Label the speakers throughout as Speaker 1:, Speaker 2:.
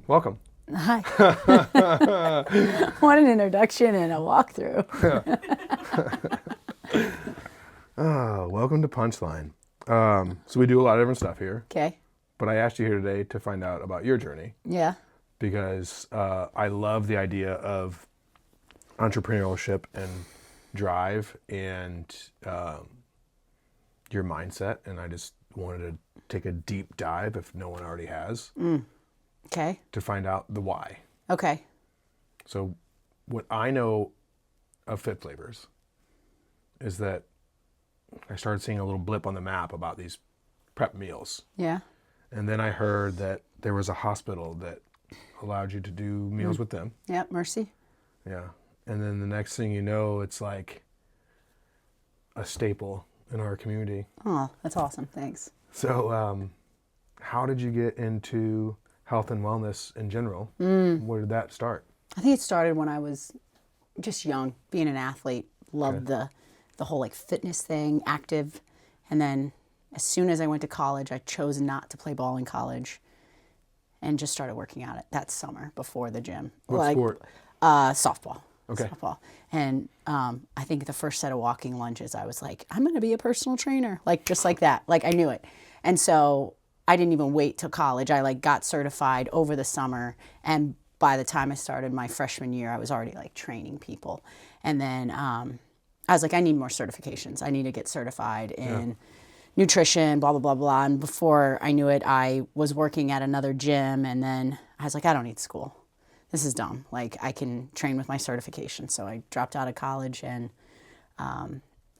Speaker 1: Welcome.
Speaker 2: Hi. What an introduction and a walkthrough.
Speaker 1: Welcome to Punchline. So we do a lot of different stuff here,
Speaker 2: Okay.
Speaker 1: but I asked you here today to find out about your journey
Speaker 2: Yeah.
Speaker 1: because I love the idea of entrepreneurship and drive and your mindset, and I just wanted to take a deep dive, if no one already has,
Speaker 2: Okay.
Speaker 1: to find out the why.
Speaker 2: Okay.
Speaker 1: So what I know of Fit Flavors is that I started seeing a little blip on the map about these prep meals.
Speaker 2: Yeah.
Speaker 1: And then I heard that there was a hospital that allowed you to do meals with them.
Speaker 2: Yeah. Mercy.
Speaker 1: Yeah. And then the next thing you know, it's like a staple in our community.
Speaker 2: Oh, that's awesome. Thanks.
Speaker 1: So how did you get into health and wellness in general? Where did that start?
Speaker 2: I think it started when I was just young, being an athlete. Loved the whole like fitness thing, active. And then as soon as I went to college, I chose not to play ball in college and just started working out that summer before the gym.
Speaker 1: What sport?
Speaker 2: Softball.
Speaker 1: Okay.
Speaker 2: Softball. And I think the first set of walking lunges, I was like, I'm going to be a personal trainer. Like, just like that. Like, I knew it. And so I didn't even wait till college. I like got certified over the summer. And by the time I started my freshman year, I was already like training people. And then I was like, I need more certifications. I need to get certified in nutrition, blah, blah, blah, blah. And before I knew it, I was working at another gym. And then I was like, I don't need school. This is dumb. Like, I can train with my certification. So I dropped out of college and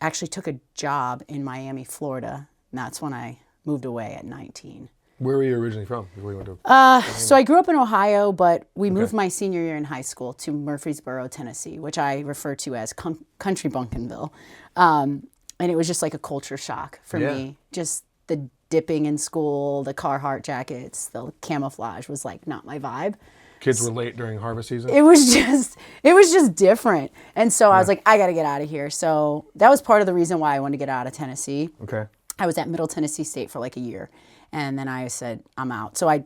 Speaker 2: actually took a job in Miami, Florida. And that's when I moved away at 19.
Speaker 1: Where were you originally from before you went to?
Speaker 2: So I grew up in Ohio, but we moved my senior year in high school to Murfreesboro, Tennessee, which I refer to as Country Bunkinville. And it was just like a culture shock for me. Just the dipping in school, the Carhartt jackets, the camouflage was like not my vibe.
Speaker 1: Kids were late during harvest season?
Speaker 2: It was just different. And so I was like, I got to get out of here. So that was part of the reason why I wanted to get out of Tennessee.
Speaker 1: Okay.
Speaker 2: I was at Middle Tennessee State for like a year. And then I said, I'm out. So I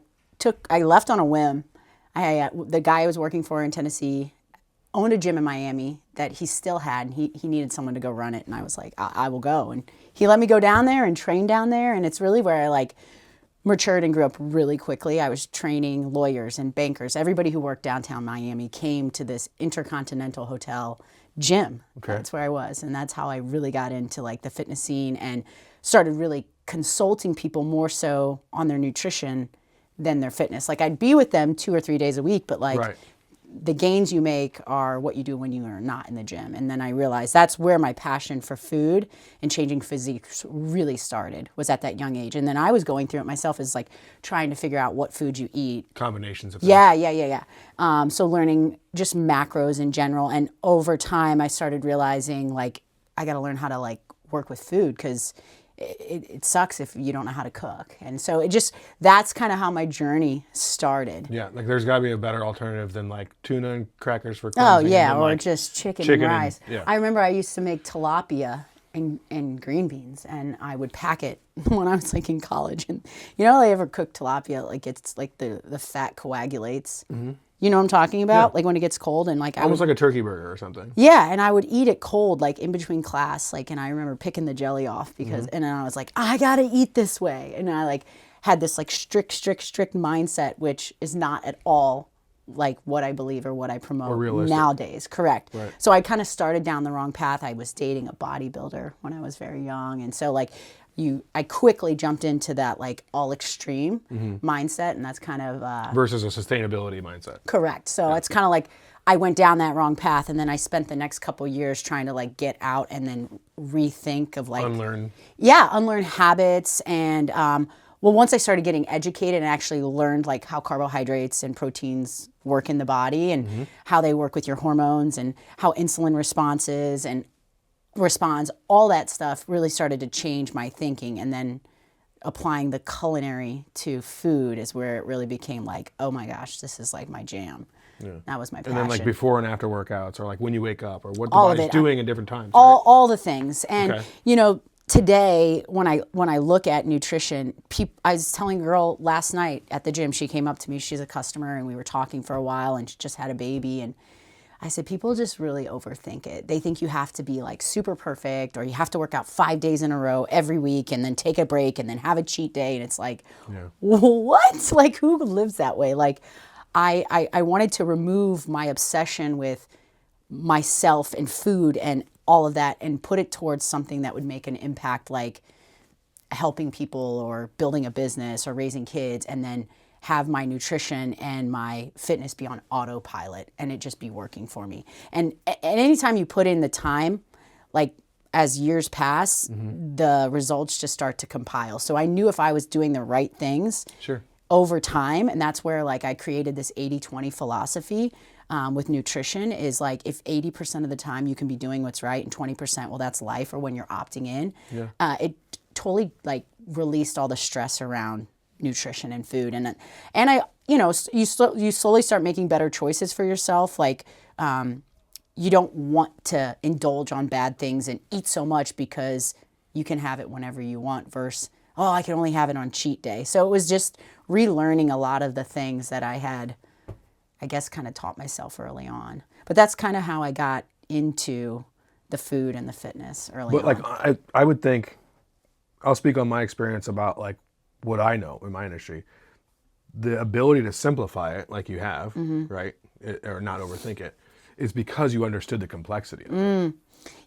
Speaker 2: left on a whim. The guy I was working for in Tennessee owned a gym in Miami that he still had. And he needed someone to go run it. And I was like, I will go. And he let me go down there and train down there. And it's really where I like matured and grew up really quickly. I was training lawyers and bankers. Everybody who worked downtown Miami came to this Intercontinental Hotel gym.
Speaker 1: Okay.
Speaker 2: That's where I was. And that's how I really got into like the fitness scene and started really consulting people more so on their nutrition than their fitness. Like, I'd be with them 2 or 3 days a week, but like the gains you make are what you do when you are not in the gym. And then I realized that's where my passion for food and changing physiques really started, was at that young age. And then I was going through it myself, as like trying to figure out what food you eat.
Speaker 1: Combinations of things.
Speaker 2: Yeah. So learning just macros in general. And over time, I started realizing like I got to learn how to like work with food, because it sucks if you don't know how to cook. And so that's kind of how my journey started.
Speaker 1: Yeah, like there's got to be a better alternative than like tuna and crackers for
Speaker 2: Oh
Speaker 1: cleansing.
Speaker 2: yeah, or
Speaker 1: like
Speaker 2: just chicken and rice.
Speaker 1: Yeah.
Speaker 2: I remember I used to make tilapia and green beans, and I would pack it when I was like in college. And you know, I ever cook tilapia, like it's like the fat coagulates. Mm-hmm. You know what I'm talking about? Yeah. Like when it gets cold and like
Speaker 1: almost like a turkey burger or something.
Speaker 2: Yeah, and I would eat it cold, like in between class, like, and I remember picking the jelly off because, and then I was like, I gotta eat this way, and I like had this like strict mindset, which is not at all like what I believe or what I promote nowadays. Correct.
Speaker 1: Right.
Speaker 2: So I kind of started down the wrong path. I was dating a bodybuilder when I was very young, and so like I quickly jumped into that like all extreme mindset, and that's kind of
Speaker 1: versus a sustainability mindset.
Speaker 2: Correct. So it's kind of like I went down that wrong path, and then I spent the next couple of years trying to like get out and then rethink of like
Speaker 1: unlearn
Speaker 2: habits. And once I started getting educated and actually learned like how carbohydrates and proteins work in the body and how they work with your hormones and how insulin responds, all that stuff really started to change my thinking. And then applying the culinary to food is where it really became like, oh my gosh, this is like my jam. Yeah. That was my passion.
Speaker 1: And then like before and after workouts, or like when you wake up, or what the body's doing at different times.
Speaker 2: All the things. And you know, today, when I look at nutrition, I was telling a girl last night at the gym, she came up to me, she's a customer, and we were talking for a while, and she just had a baby, and I said, people just really overthink it. They think you have to be like super perfect, or you have to work out 5 days in a row every week and then take a break and then have a cheat day. And it's like, what? Like, who lives that way? Like, I wanted to remove my obsession with myself and food and all of that and put it towards something that would make an impact, like helping people or building a business or raising kids, and then have my nutrition and my fitness be on autopilot and it just be working for me. And anytime you put in the time, like as years pass, the results just start to compile. So I knew if I was doing the right things over time, and that's where like I created this 80-20 philosophy with nutrition, is like if 80% of the time you can be doing what's right and 20%, well, that's life, or when you're opting in, it totally like released all the stress around nutrition and food. And I, you know, you slowly start making better choices for yourself. Like, you don't want to indulge on bad things and eat so much because you can have it whenever you want versus, oh, I can only have it on cheat day. So it was just relearning a lot of the things that I had, I guess, kind of taught myself early on. But that's kind of how I got into the food and the fitness early on.
Speaker 1: But like, I would think, I'll speak on my experience about like what I know in my industry, the ability to simplify it like you have, right? Or not overthink it, is because you understood the complexity of it.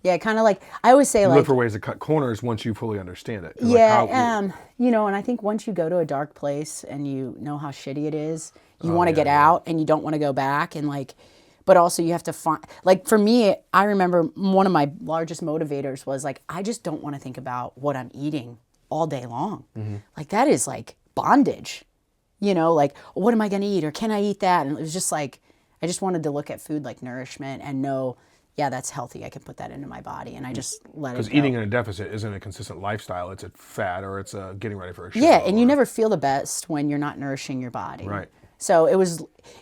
Speaker 2: Yeah, kind of like, I always say,
Speaker 1: You
Speaker 2: like,
Speaker 1: look for ways to cut corners once you fully understand it.
Speaker 2: Yeah, you know, and I think once you go to a dark place and you know how shitty it is, you want to get out and you don't want to go back. And like, but also you have to find, like for me, I remember one of my largest motivators was like, I just don't want to think about what I'm eating all day long. Like that is like bondage, you know, like, what am I going to eat, or can I eat that? And it was just like, I just wanted to look at food like nourishment and know, yeah, that's healthy. I can put that into my body, and I just let it go.
Speaker 1: Because eating in a deficit isn't a consistent lifestyle. It's a fat, or it's a getting ready for a show.
Speaker 2: Yeah, and you never feel the best when you're not nourishing your body.
Speaker 1: Right.
Speaker 2: So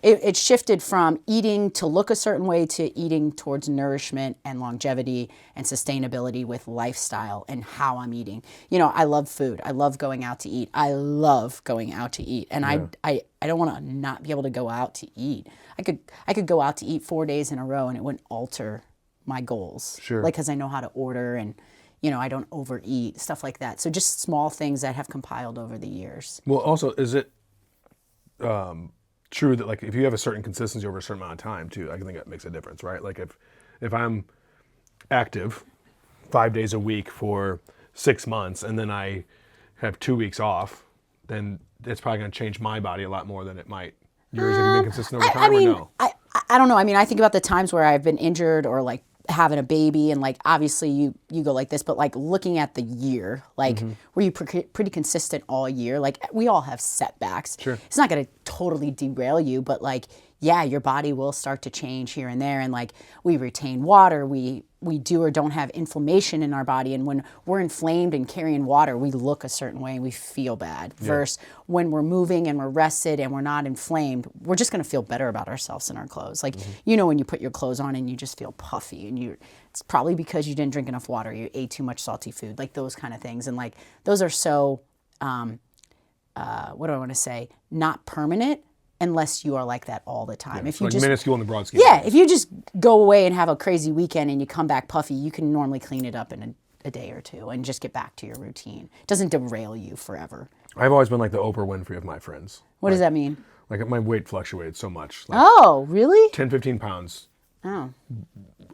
Speaker 2: it shifted from eating to look a certain way to eating towards nourishment and longevity and sustainability with lifestyle and how I'm eating. You know, I love food. I love going out to eat. I love going out to eat. And I don't want to not be able to go out to eat. I could go out to eat 4 days in a row and it wouldn't alter my goals.
Speaker 1: Sure.
Speaker 2: Like, because I know how to order, and, you know, I don't overeat, stuff like that. So just small things that have compiled over the years.
Speaker 1: Well, also, is it true that like if you have a certain consistency over a certain amount of time too, I think that makes a difference, right? Like if I'm active 5 days a week for 6 months and then I have 2 weeks off, then it's probably going to change my body a lot more than it might yours. Have you been consistent over time, or no?
Speaker 2: I don't know. I mean, I think about the times where I've been injured or like having a baby, and like obviously you go like this, but like looking at the year, like were you pretty consistent all year? Like we all have setbacks.
Speaker 1: Sure.
Speaker 2: It's not going to totally derail you, but like, yeah, your body will start to change here and there. And like we retain water, we do or don't have inflammation in our body. And when we're inflamed and carrying water, we look a certain way and we feel bad. Yeah. Versus when we're moving and we're rested and we're not inflamed, we're just going to feel better about ourselves in our clothes. Like, you know, when you put your clothes on and you just feel puffy, and it's probably because you didn't drink enough water, you ate too much salty food, like those kind of things. And like, those are so, what do I want to say? Not permanent. Unless you are like that all the time.
Speaker 1: Yeah,
Speaker 2: if you
Speaker 1: like
Speaker 2: just
Speaker 1: minuscule in the broad scheme.
Speaker 2: Yeah, if you just go away and have a crazy weekend and you come back puffy, you can normally clean it up in a day or two and just get back to your routine. It doesn't derail you forever.
Speaker 1: I've always been like the Oprah Winfrey of my friends.
Speaker 2: What does that mean?
Speaker 1: Like my weight fluctuated so much. Like
Speaker 2: oh, really?
Speaker 1: 10, 15 pounds.
Speaker 2: Oh.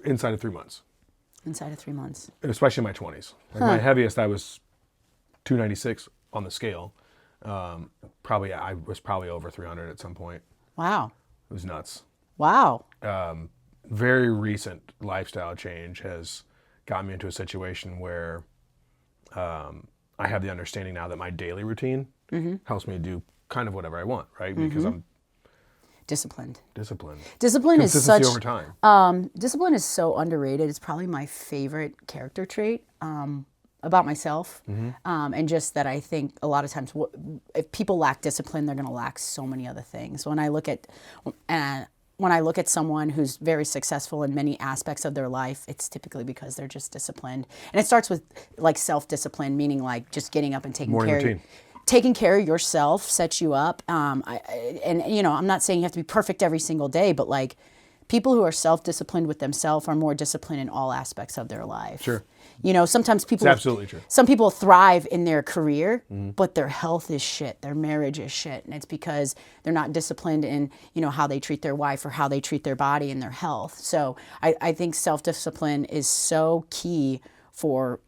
Speaker 1: Inside of 3 months.
Speaker 2: Inside of 3 months.
Speaker 1: And especially in my 20s. Like my heaviest, I was 296 on the scale. I was probably over 300 at some point.
Speaker 2: Wow.
Speaker 1: It was nuts.
Speaker 2: Wow.
Speaker 1: Very recent lifestyle change has got me into a situation where I have the understanding now that my daily routine helps me do kind of whatever I want, right? Because I'm
Speaker 2: disciplined.
Speaker 1: Discipline
Speaker 2: is such
Speaker 1: over time.
Speaker 2: Discipline is so underrated. It's probably my favorite character trait about myself, and just that I think a lot of times if people lack discipline, they're going to lack so many other things. When I look at, when I look at someone who's very successful in many aspects of their life, it's typically because they're just disciplined. And it starts with like self-discipline, meaning like just getting up and taking
Speaker 1: Morning
Speaker 2: care
Speaker 1: routine.
Speaker 2: Taking care of yourself sets you up. And you know, I'm not saying you have to be perfect every single day, but like people who are self-disciplined with themselves are more disciplined in all aspects of their life.
Speaker 1: Sure.
Speaker 2: You know, sometimes people,
Speaker 1: It's absolutely true.
Speaker 2: some people thrive in their career, but their health is shit. Their marriage is shit. And it's because they're not disciplined in, you know, how they treat their wife or how they treat their body and their health. So I think self-discipline is so key for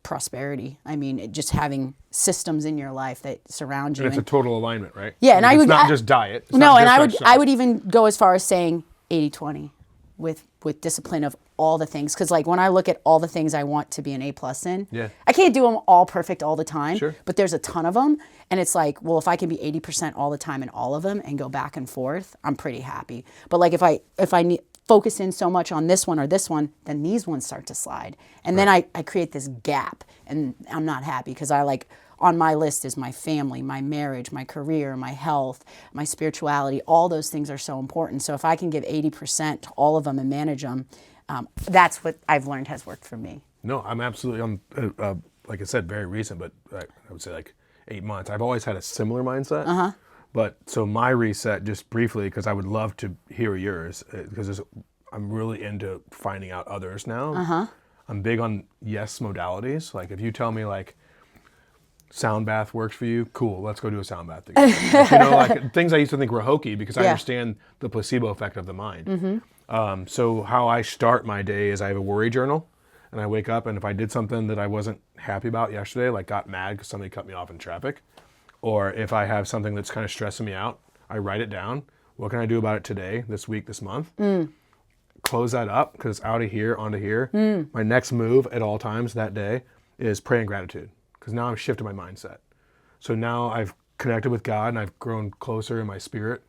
Speaker 2: prosperity. I mean, just having systems in your life that surround you.
Speaker 1: And it's a total alignment, right?
Speaker 2: Yeah, and
Speaker 1: it's not just diet. It's
Speaker 2: no,
Speaker 1: not
Speaker 2: and
Speaker 1: just
Speaker 2: I would
Speaker 1: exercise.
Speaker 2: even go as far as saying 80-20 with discipline of all the things. Because like when I look at all the things I want to be an A+ in,
Speaker 1: Yeah.
Speaker 2: I can't do them all perfect all the time.
Speaker 1: Sure.
Speaker 2: But there's a ton of them, and it's like, well, if I can be 80% all the time in all of them and go back and forth, I'm pretty happy. But like if I focus in so much on this one or this one, then these ones start to slide, and then I create this gap, and I'm not happy because I like. On my list is my family, my marriage, my career, my health, my spirituality. All those things are so important. So if I can give 80% to all of them and manage them, that's what I've learned has worked for me.
Speaker 1: No, I'm like I said, very recent, but I would say like 8 months. I've always had a similar mindset. But so my reset, just briefly, because I would love to hear yours, because I'm really into finding out others now. I'm big on yes modalities. Like if you tell me like sound bath works for you, cool, let's go do a sound bath together. Like, you know, like things I used to think were hokey because I understand the placebo effect of the mind. So how I start my day is I have a worry journal, and I wake up, and if I did something that I wasn't happy about yesterday, like got mad because somebody cut me off in traffic, or if I have something that's kind of stressing me out, I write it down. What can I do about it today, this week, this month? Close that up because it's out of here, onto here. My next move at all times that day is pray in gratitude, because now I've shifted my mindset. So now I've connected with God, and I've grown closer in my spirit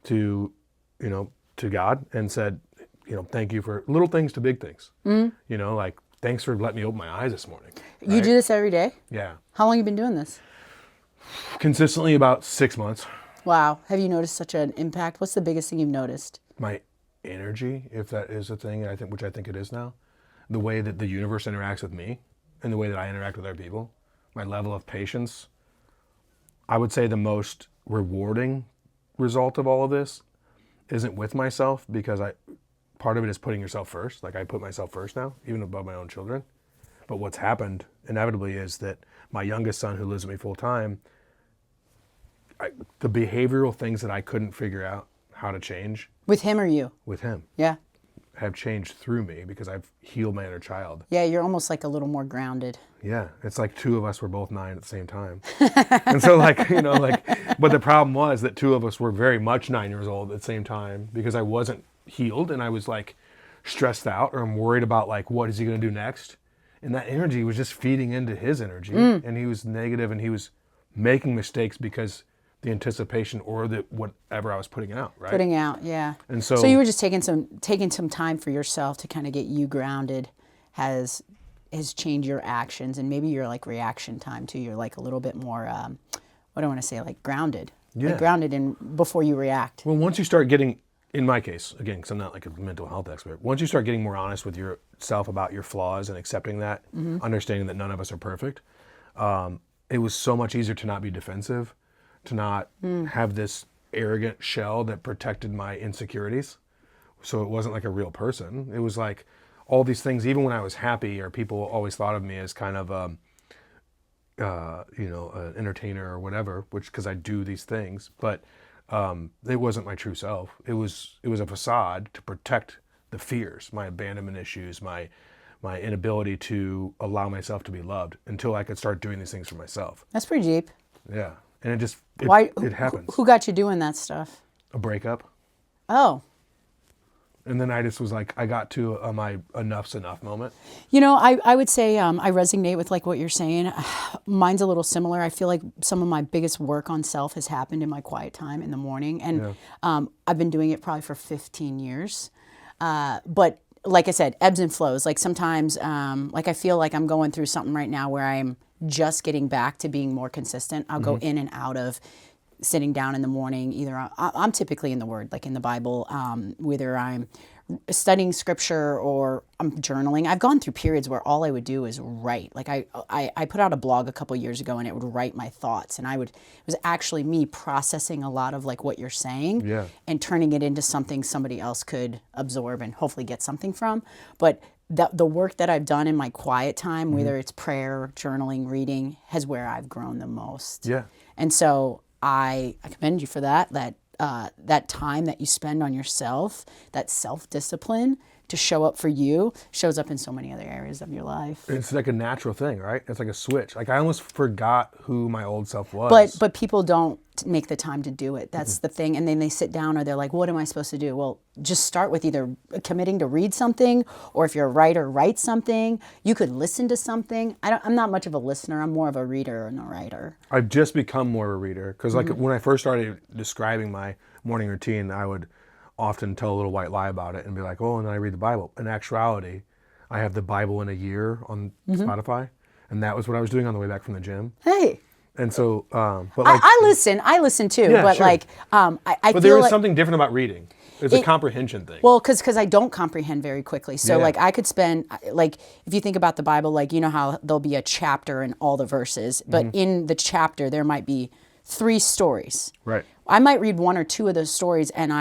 Speaker 1: to, you know, to God, and said, you know, thank you for little things to big things. You know, like thanks for letting me open my eyes this morning.
Speaker 2: You do this every day?
Speaker 1: Yeah.
Speaker 2: How long have you been doing this?
Speaker 1: Consistently about 6 months.
Speaker 2: Wow. Have you noticed such an impact? What's the biggest thing you've noticed?
Speaker 1: My energy, if that is a thing, which I think it is now, the way that the universe interacts with me and the way that I interact with other people, my level of patience. I would say the most rewarding result of all of this isn't with myself, because part of it is putting yourself first. Like I put myself first now, even above my own children. But what's happened inevitably is that my youngest son, who lives with me full time, the behavioral things that I couldn't figure out how to change
Speaker 2: With him or you?
Speaker 1: with him
Speaker 2: Yeah.
Speaker 1: have changed through me, because I've healed my inner child.
Speaker 2: Yeah, you're almost like a little more grounded.
Speaker 1: Yeah, it's like two of us were both 9 at the same time. And so like, you know, like, but the problem was that two of us were very much 9 years old at the same time, because I wasn't healed, and I was like stressed out, or I'm worried about like, what is he going to do next? And that energy was just feeding into his energy, and he was negative, and he was making mistakes because the anticipation or the whatever I was putting out, right?
Speaker 2: Putting out, yeah.
Speaker 1: And so
Speaker 2: you were just taking some time for yourself to kind of get you grounded has changed your actions, and maybe your like reaction time too. You're like a little bit more, what do I want to say, like grounded.
Speaker 1: Yeah.
Speaker 2: Like grounded in before you react.
Speaker 1: Well, once you start getting, in my case, again, because I'm not like a mental health expert, once you start getting more honest with yourself about your flaws and accepting that, understanding that none of us are perfect, it was so much easier to not be defensive, to not have this arrogant shell that protected my insecurities. So it wasn't like a real person. It was like all these things, even when I was happy, or people always thought of me as kind of, you know, an entertainer or whatever, which, because I do these things, but it wasn't my true self. It was a facade to protect the fears, my abandonment issues, my inability to allow myself to be loved, until I could start doing these things for myself.
Speaker 2: That's pretty deep.
Speaker 1: Yeah. And it happens.
Speaker 2: Who got you doing that stuff?
Speaker 1: A breakup.
Speaker 2: Oh.
Speaker 1: And then I just was like, I got to my enough's enough moment.
Speaker 2: You know, I would say I resonate with like what you're saying. Mine's a little similar. I feel like some of my biggest work on self has happened in my quiet time in the morning. And I've been doing it probably for 15 years. But like I said, ebbs and flows. Like sometimes, like I feel like I'm going through something right now where I'm just getting back to being more consistent. I'll go in and out of sitting down in the morning, either I'm typically in the Word, like in the Bible, whether I'm studying scripture or I'm journaling. I've gone through periods where all I would do is write. Like I put out a blog a couple years ago, and it would write my thoughts, and it was actually me processing a lot of like what you're saying and turning it into something somebody else could absorb and hopefully get something from. But the work that I've done in my quiet time, whether it's prayer, journaling, reading, has where I've grown the most.
Speaker 1: Yeah.
Speaker 2: And so I commend you for that that time that you spend on yourself, that self-discipline to show up for you, shows up in so many other areas of your life.
Speaker 1: It's like a natural thing, right? It's like a switch. Like I almost forgot who my old self was.
Speaker 2: But people don't make the time to do it. That's the thing. And then they sit down or they're like, what am I supposed to do? Well, just start with either committing to read something, or if you're a writer, write something. You could listen to something. I'm not much of a listener. I'm more of a reader and a writer.
Speaker 1: I've just become more of a reader because like when I first started describing my morning routine, I would often tell a little white lie about it and be like, oh, and then I read the Bible. In actuality, I have the Bible in a year on Spotify, and that was what I was doing on the way back from the gym.
Speaker 2: Hey.
Speaker 1: And so, but like,
Speaker 2: I listen too,
Speaker 1: Yeah,
Speaker 2: but
Speaker 1: sure.
Speaker 2: like, I
Speaker 1: but
Speaker 2: feel
Speaker 1: there is
Speaker 2: like,
Speaker 1: something different about reading. It's a comprehension thing.
Speaker 2: well, because I don't comprehend very quickly. So
Speaker 1: Yeah.
Speaker 2: like I could spend, like if you think about the Bible, like you know how there'll be a chapter in all the verses, but in the chapter there might be 3 stories.
Speaker 1: Right.
Speaker 2: I might read 1 or 2 of those stories, and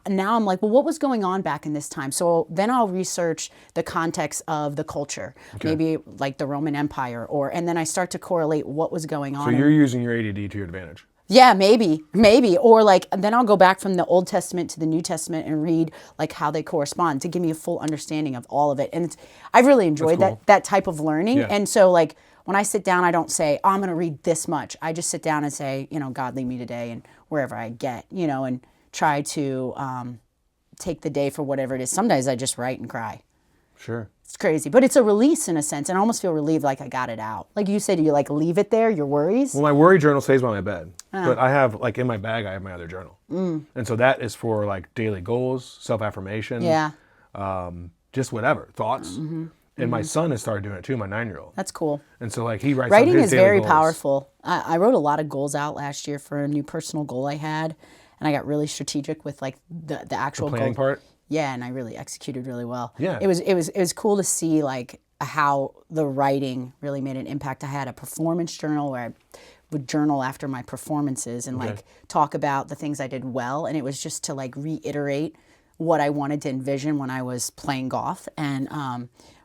Speaker 2: now I'm like, well, what was going on back in this time? So then I'll research the context of the culture, maybe like the Roman Empire, and then I start to correlate what was going on.
Speaker 1: So you're using your ADD to your advantage.
Speaker 2: Yeah, maybe. Or like, then I'll go back from the Old Testament to the New Testament and read like how they correspond to give me a full understanding of all of it. And I've really enjoyed that type of learning.
Speaker 1: Yeah.
Speaker 2: And so like when I sit down, I don't say, oh, I'm going to read this much. I just sit down and say, God lead me today and wherever I get, and try to take the day for whatever it is. Sometimes I just write and cry.
Speaker 1: Sure.
Speaker 2: It's crazy, but it's a release in a sense, and I almost feel relieved like I got it out. Like you said, you like leave it there, your worries.
Speaker 1: Well, my worry journal stays by my bed, but I have like in my bag, I have my other journal. And so that is for like daily goals, self-affirmation.
Speaker 2: Yeah.
Speaker 1: Just whatever, thoughts. And my son has started doing it too, my 9-year-old.
Speaker 2: That's cool.
Speaker 1: And so like he writes
Speaker 2: Writing
Speaker 1: his
Speaker 2: is
Speaker 1: daily
Speaker 2: very
Speaker 1: goals.
Speaker 2: powerful. I wrote a lot of goals out last year for a new personal goal I had, and I got really strategic with like the actual
Speaker 1: Planning
Speaker 2: goal.
Speaker 1: part.
Speaker 2: Yeah, and I really executed really well.
Speaker 1: Yeah.
Speaker 2: It was cool to see like how the writing really made an impact. I had a performance journal where I would journal after my performances and like talk about the things I did well, and it was just to like reiterate what I wanted to envision when I was playing golf, and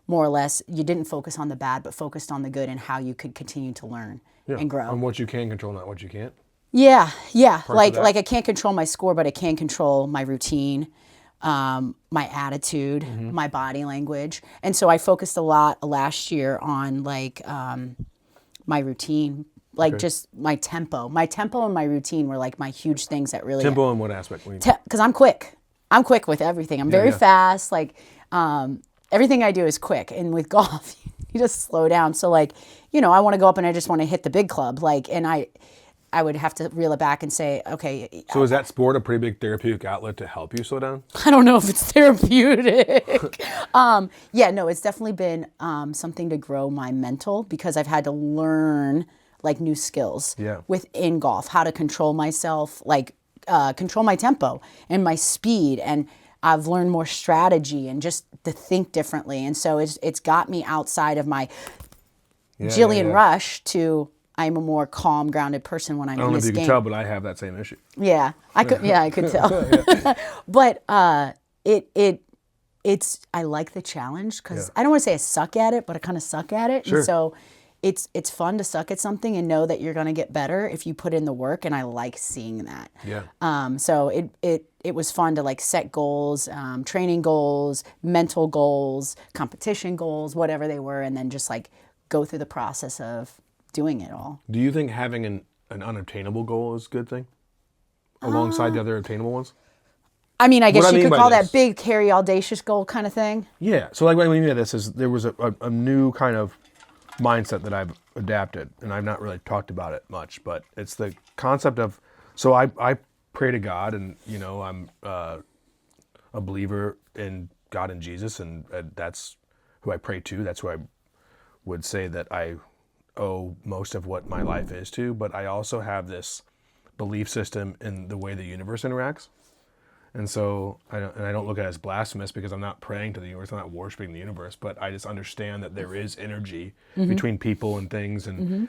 Speaker 2: more or less you didn't focus on the bad but focused on the good and how you could continue to learn and grow.
Speaker 1: On what you can control, not what you can't.
Speaker 2: Yeah.
Speaker 1: of
Speaker 2: Like
Speaker 1: that.
Speaker 2: I can't control my score, but I can control my routine, my attitude, my body language. And so I focused a lot last year on like my routine, like just my tempo. My tempo and my routine were like my huge things that really
Speaker 1: Tempo in what aspect?
Speaker 2: because I'm quick. I'm quick with everything. I'm very fast. Like everything I do is quick. And with golf, you just slow down. So like, I want to go up and I just want to hit the big club. Like, and I would have to reel it back and say, okay.
Speaker 1: So is that sport a pretty big therapeutic outlet to help you slow down?
Speaker 2: I don't know if it's therapeutic. It's definitely been something to grow my mental, because I've had to learn like new skills within golf, how to control myself, like control my tempo and my speed. And I've learned more strategy and just to think differently. And so it's got me outside of my Jillian rush to I'm a more calm, grounded person when I'm in this game.
Speaker 1: I don't know if you can tell, but I have that same issue.
Speaker 2: Yeah, I could. Yeah, I could tell. But it's I like the challenge, because I don't want to say I suck at it, but I kind of suck at it.
Speaker 1: Sure.
Speaker 2: And so it's fun to suck at something and know that you're going to get better if you put in the work. And I like seeing that.
Speaker 1: Yeah.
Speaker 2: So it was fun to like set goals, training goals, mental goals, competition goals, whatever they were, and then just like go through the process of doing it all.
Speaker 1: Do you think having an unobtainable goal is a good thing? Alongside the other obtainable ones?
Speaker 2: I mean, I guess you could call
Speaker 1: this.
Speaker 2: that big, hairy, audacious goal kind of thing.
Speaker 1: Yeah. So like when we did this, there was a new kind of mindset that I've adapted, and I've not really talked about it much, but it's the concept of, so I pray to God, and I'm a believer in God and Jesus, and that's who I pray to. That's who I would say that I owe most of what my life is to. But I also have this belief system in the way the universe interacts. And so I don't look at it as blasphemous because I'm not praying to the universe, I'm not worshiping the universe, but I just understand that there is energy between people and things. And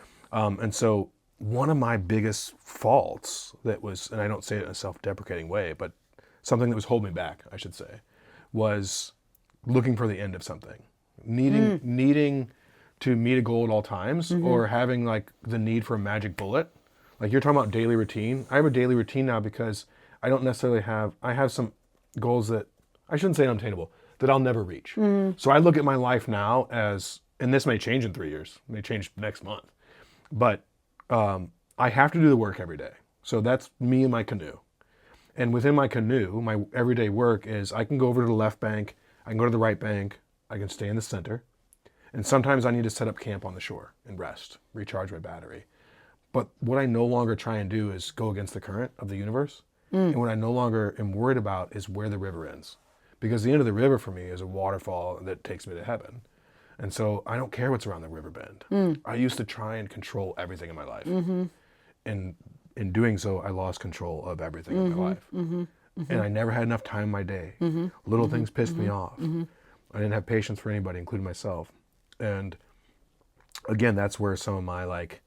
Speaker 1: so one of my biggest faults that was, and I don't say it in a self-deprecating way, but something that was holding me back, I should say, was looking for the end of something, needing to meet a goal at all times, or having like the need for a magic bullet. Like you're talking about daily routine. I have a daily routine now because I don't necessarily I have some goals that, I shouldn't say unattainable, that I'll never reach. So I look at my life now as, and this may change in 3 years, may change next month, but I have to do the work every day. So that's me and my canoe. And within my canoe, my everyday work is I can go over to the left bank, I can go to the right bank, I can stay in the center. And sometimes I need to set up camp on the shore and rest, recharge my battery. But what I no longer try and do is go against the current of the universe. And what I no longer am worried about is where the river ends. Because the end of the river for me is a waterfall that takes me to heaven. And so I don't care what's around the river bend. I used to try and control everything in my life. And in doing so, I lost control of everything in my life. And I never had enough time in my day. Little things pissed me off. I didn't have patience for anybody, including myself. And again, that's where some of my like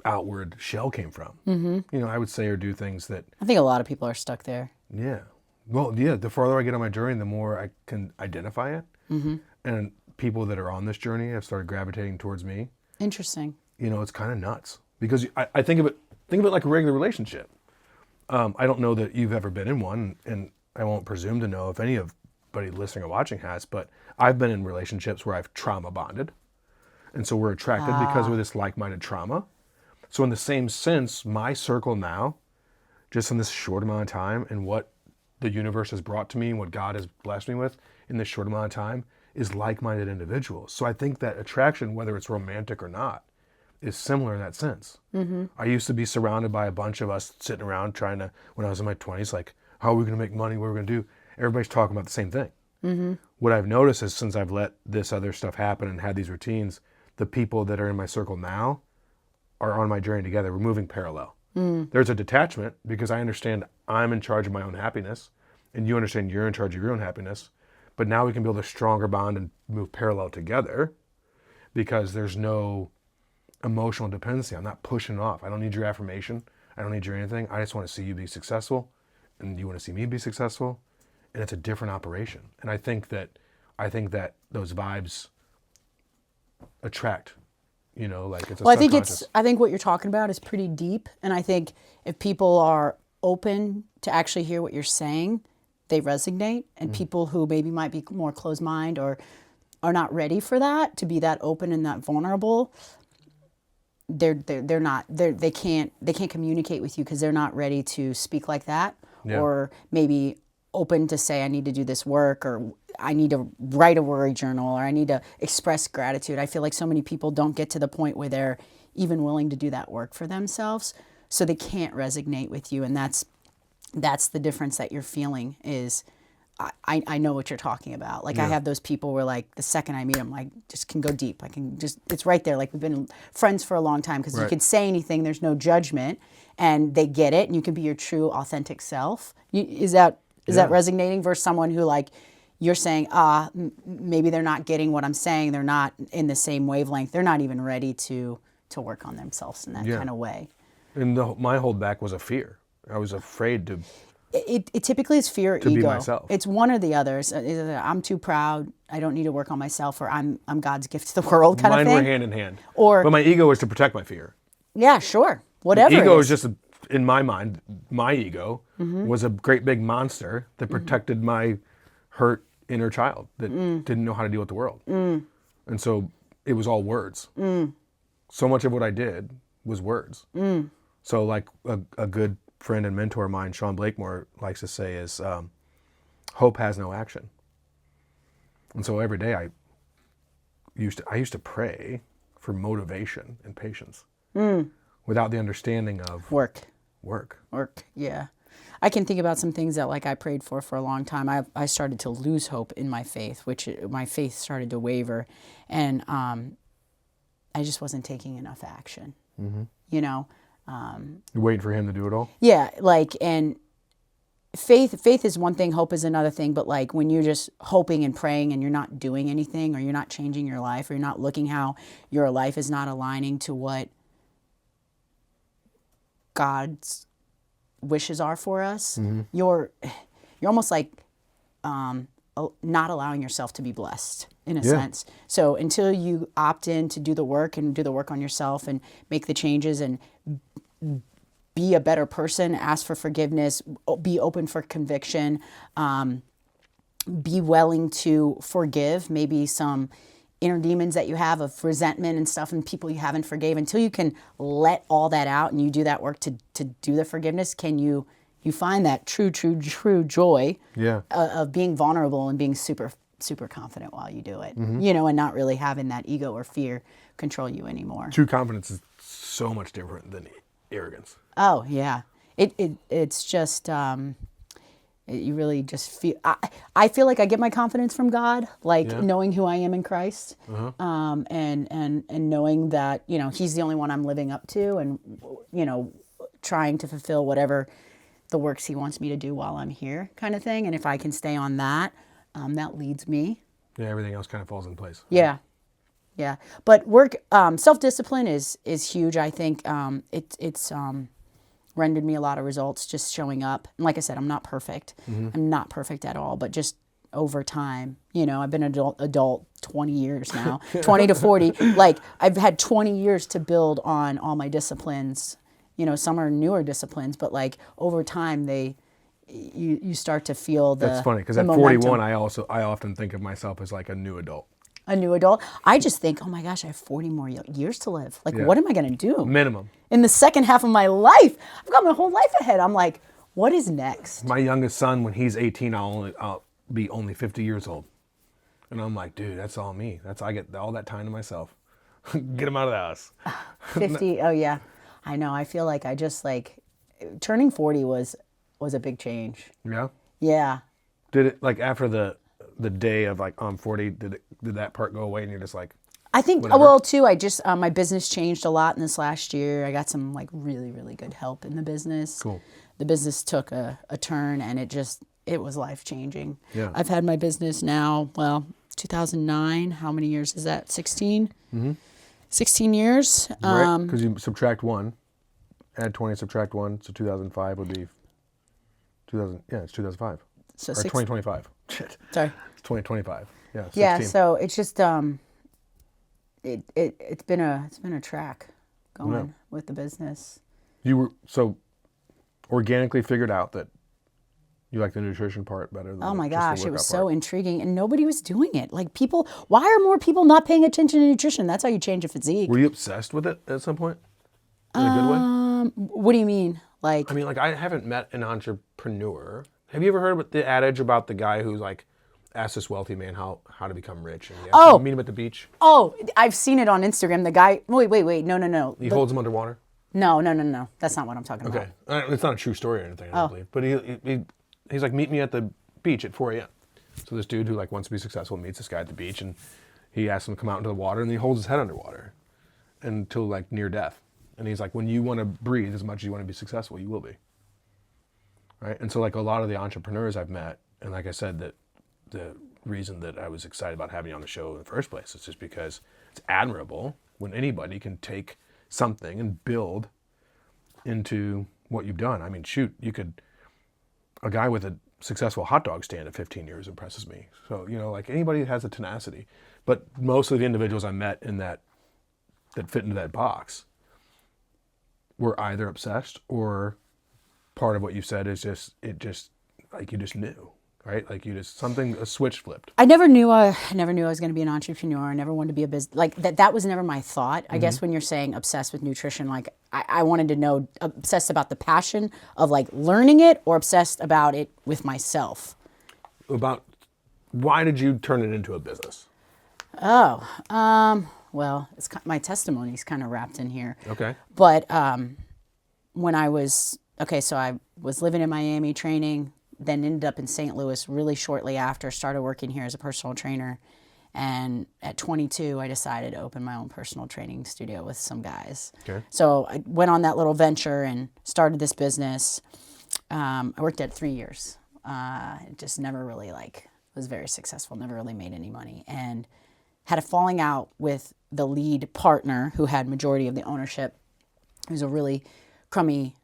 Speaker 1: outward shell came from. You know, I would say or do things that,
Speaker 2: I think a lot of people are stuck there.
Speaker 1: yeah. Well, yeah, the farther I get on my journey, the more I can identify it. And people that are on this journey have started gravitating towards me.
Speaker 2: Interesting.
Speaker 1: You know, it's kind of nuts because I think of it like a regular relationship. I don't know that you've ever been in one, and I won't presume to know if anybody listening or watching has, but I've been in relationships where I've trauma bonded. And so we're attracted because of this like-minded trauma. So in the same sense, my circle now, just in this short amount of time, and what the universe has brought to me and what God has blessed me with in this short amount of time, is like-minded individuals. So I think that attraction, whether it's romantic or not, is similar in that sense. I used to be surrounded by a bunch of us sitting around trying to, when I was in my 20s, like, how are we going to make money? What are we going to do? Everybody's talking about the same thing. What I've noticed is since I've let this other stuff happen and had these routines, the people that are in my circle now are on my journey together. We're moving parallel. There's a detachment because I understand I'm in charge of my own happiness and you understand you're in charge of your own happiness. But now we can build a stronger bond and move parallel together because there's no emotional dependency. I'm not pushing off. I don't need your affirmation. I don't need your anything. I just want to see you be successful and you want to see me be successful. And it's a different operation. And I think that those vibes attract, you know, like it's a subconscious.
Speaker 2: I think what you're talking about is pretty deep. And I think if people are open to actually hear what you're saying, they resonate. And people who maybe might be more closed mind or are not ready for that, to be that open and that vulnerable, they can't communicate with you because they're not ready to speak like that.
Speaker 1: Yeah.
Speaker 2: Or maybe open to say, I need to do this work, or I need to write a worry journal, or I need to express gratitude. I feel like so many people don't get to the point where they're even willing to do that work for themselves, so they can't resonate with you. And that's the difference that you're feeling is, I know what you're talking about. Like, I have those people where, like, the second I meet them, like, just can go deep. I can just, it's right there. Like, we've been friends for a long time because you could say anything. There's no judgment, and they get it, and you can be your true, authentic self. Is that resonating versus someone who, like, you're saying, maybe they're not getting what I'm saying. They're not in the same wavelength. They're not even ready to work on themselves in that kind of way.
Speaker 1: And my holdback was a fear. I was afraid to.
Speaker 2: It typically is fear or ego.
Speaker 1: To be myself.
Speaker 2: It's one or the other. Either I'm too proud, I don't need to work on myself, or I'm God's gift to the world kind of thing.
Speaker 1: Mine were hand in hand.
Speaker 2: But
Speaker 1: my ego was to protect my fear.
Speaker 2: Yeah, sure. Whatever.
Speaker 1: The ego is just, in my mind, my ego was a great big monster that protected my hurt inner child that didn't know how to deal with the world. And so it was all words. So much of what I did was words. So like a good friend and mentor of mine, Sean Blakemore, likes to say is, hope has no action. And so every day I used to pray for motivation and patience without the understanding of work.
Speaker 2: Yeah. I can think about some things that, like, I prayed for a long time. I started to lose hope in my faith, my faith started to waver, and I just wasn't taking enough action. You know,
Speaker 1: You're waiting for him to do it all?
Speaker 2: Yeah, like, and faith is one thing, hope is another thing, but like when you're just hoping and praying and you're not doing anything, or you're not changing your life, or you're not looking how your life is not aligning to what God's wishes are for us, you're almost like not allowing yourself to be blessed in a sense. So until you opt in to do the work and do the work on yourself and make the changes and be a better person, ask for forgiveness, be open for conviction, be willing to forgive maybe some inner demons that you have of resentment and stuff and people you haven't forgave, until you can let all that out and you do that work to do the forgiveness, can you find that true joy of being vulnerable and being super confident while you do it, you know, and not really having that ego or fear control you anymore.
Speaker 1: True confidence is so much different than arrogance.
Speaker 2: Oh yeah, it's just you really just feel. I feel like I get my confidence from God, like knowing who I am in Christ, and knowing that, you know, He's the only one I'm living up to, and, you know, trying to fulfill whatever the works He wants me to do while I'm here, kind of thing. And if I can stay on that, that leads me.
Speaker 1: Yeah, everything else kind of falls in place.
Speaker 2: Yeah. Yeah. But work, self-discipline is huge. I think it's rendered me a lot of results just showing up. And like I said, I'm not perfect. I'm not perfect at all, but just over time, you know, I've been an adult 20 years now, 20 to 40. Like, I've had 20 years to build on all my disciplines. You know, some are newer disciplines, but like over time, you start to feel the
Speaker 1: That's funny, because at
Speaker 2: momentum.
Speaker 1: 41, I often think of myself as like a new adult.
Speaker 2: A new adult. I just think, oh my gosh, I have 40 more years to live. Like, what am I going to do?
Speaker 1: Minimum.
Speaker 2: In the second half of my life, I've got my whole life ahead. I'm like, what is next?
Speaker 1: My youngest son, when he's 18, I'll be only 50 years old. And I'm like, dude, that's all me. I get all that time to myself. Get him out of the house.
Speaker 2: 50, oh yeah. I know. I feel like I just like, turning 40 was a big change.
Speaker 1: Yeah?
Speaker 2: Yeah.
Speaker 1: Did it, like, after the day of like, I'm 40, did that part go away and you're just like,
Speaker 2: I think,
Speaker 1: whatever?
Speaker 2: well, too, I just, my business changed a lot in this last year. I got some like really, really good help in the business.
Speaker 1: Cool.
Speaker 2: The business took a turn, and it was life-changing.
Speaker 1: Yeah.
Speaker 2: I've had my business now, well, 2009. How many years is that? 16? 16 years.
Speaker 1: Right? Because you subtract 1, add 20, subtract 1, so 2005 would be 2000. Yeah, it's 2005.
Speaker 2: So
Speaker 1: or 2025. Shit.
Speaker 2: Sorry.
Speaker 1: It's 2025. Yeah. 16.
Speaker 2: Yeah. So it's just it's been a track going with the business.
Speaker 1: You were so organically figured out that you like the nutrition part better than
Speaker 2: Oh my
Speaker 1: just the
Speaker 2: gosh, it
Speaker 1: workout
Speaker 2: was
Speaker 1: part.
Speaker 2: so intriguing, and nobody was doing it. Like, why are more people not paying attention to nutrition? That's how you change a physique.
Speaker 1: Were you obsessed with it at some point? In a good way?
Speaker 2: What do you mean? Like,
Speaker 1: I mean, like, I haven't met an entrepreneur. Have you ever heard about the adage about the guy who's like asked this wealthy man how to become rich, and he asked him to meet him at the beach?
Speaker 2: oh, I've seen it on Instagram. The guy, wait, no.
Speaker 1: He holds him underwater.
Speaker 2: No. That's not what I'm talking
Speaker 1: Okay,
Speaker 2: about.
Speaker 1: it's not a true story or anything, I don't believe. But he's like, meet me at the beach at 4 a.m. So this dude who like wants to be successful meets this guy at the beach, and he asks him to come out into the water, and he holds his head underwater until like near death. And he's like, when you want to breathe as much as you want to be successful, you will be. Right? And so like a lot of the entrepreneurs I've met, and like I said, that the reason that I was excited about having you on the show in the first place is just because it's admirable when anybody can take something and build into what you've done. I mean, shoot, a guy with a successful hot dog stand at 15 years impresses me. So, you know, like anybody that has a tenacity. But most of the individuals I met in that fit into that box were either obsessed, or part of what you said is just like you just knew, right? Like a switch flipped.
Speaker 2: I never knew I was going to be an entrepreneur. I never wanted to be a business, like that was never my thought. I guess when you're saying obsessed with nutrition, like I wanted to know, obsessed about the passion of like learning it, or obsessed about it with myself.
Speaker 1: About why did you turn it into a business?
Speaker 2: Well, my testimony's kind of wrapped in here.
Speaker 1: Okay.
Speaker 2: But when I was living in Miami training, then ended up in St. Louis really shortly after, started working here as a personal trainer. And at 22, I decided to open my own personal training studio with some guys.
Speaker 1: Okay.
Speaker 2: So I went on that little venture and started this business. I worked at 3 years. It just never really was very successful, never really made any money. And had a falling out with the lead partner who had majority of the ownership. It was a really crummy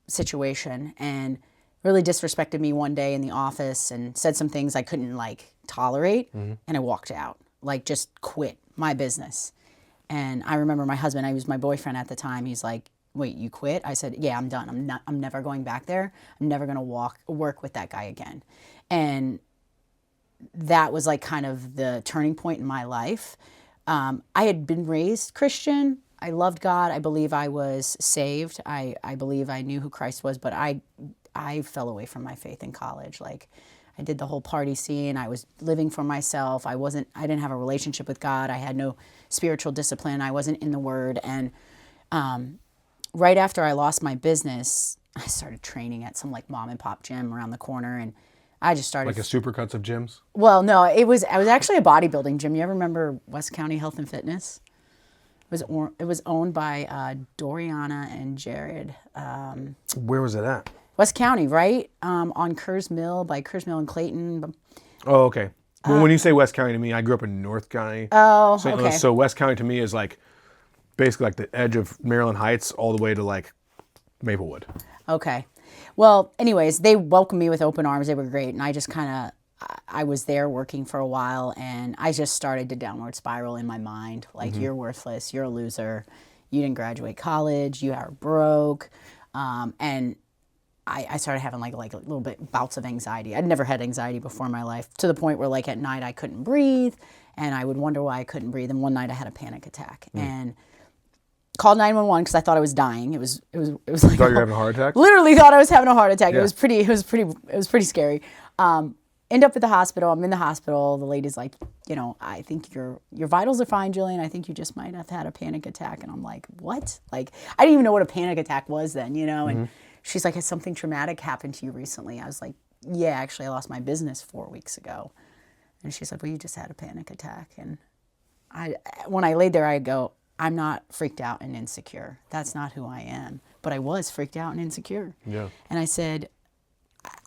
Speaker 2: situation and really disrespected me one day in the office and said some things I couldn't tolerate. And I walked out, just quit my business. And I remember my husband, I was my boyfriend at the time. He's like, wait, you quit? I said, yeah, I'm done. I'm never going back there. I'm never going to work with that guy again. And that was kind of the turning point in my life. I had been raised Christian. I loved God. I believe I was saved. I believe I knew who Christ was, but I fell away from my faith in college. I did the whole party scene. I was living for myself. I didn't have a relationship with God. I had no spiritual discipline. I wasn't in the Word. And right after I lost my business, I started training at some mom and pop gym around the corner, and I just started
Speaker 1: Like a Supercuts of gyms?
Speaker 2: Well, no, I was actually a bodybuilding gym. You ever remember West County Health and Fitness? It was owned by Doriana and Jared.
Speaker 1: Where was it at?
Speaker 2: West County, right? On Kerrs Mill, by Kerrs Mill and Clayton.
Speaker 1: Oh, okay. Well, when you say West County to me, I grew up in North County,
Speaker 2: Oh,
Speaker 1: St.
Speaker 2: okay.
Speaker 1: Louis. So West County to me is basically the edge of Maryland Heights all the way to Maplewood.
Speaker 2: Okay. Well, anyways, they welcomed me with open arms. They were great. And I just I was there working for a while, and I just started to downward spiral in my mind. You're worthless. You're a loser. You didn't graduate college. You are broke. And I started having a little bit bouts of anxiety. I'd never had anxiety before in my life, to the point where at night I couldn't breathe, and I would wonder why I couldn't breathe. And one night I had a panic attack and called 911 because I thought I was dying. It was
Speaker 1: You thought you were having a heart attack?
Speaker 2: Literally thought I was having a heart attack.
Speaker 1: Yeah.
Speaker 2: It was pretty scary. End up at the hospital. I'm in the hospital. The lady's like, I think your vitals are fine, Jillian. I think you just might have had a panic attack. And I'm like, what? I didn't even know what a panic attack was then, And she's like, has something traumatic happened to you recently? I was like, yeah, actually I lost my business 4 weeks ago. And she's like, well, you just had a panic attack. And when I laid there, I go, I'm not freaked out and insecure. That's not who I am. But I was freaked out and insecure.
Speaker 1: Yeah.
Speaker 2: And I said,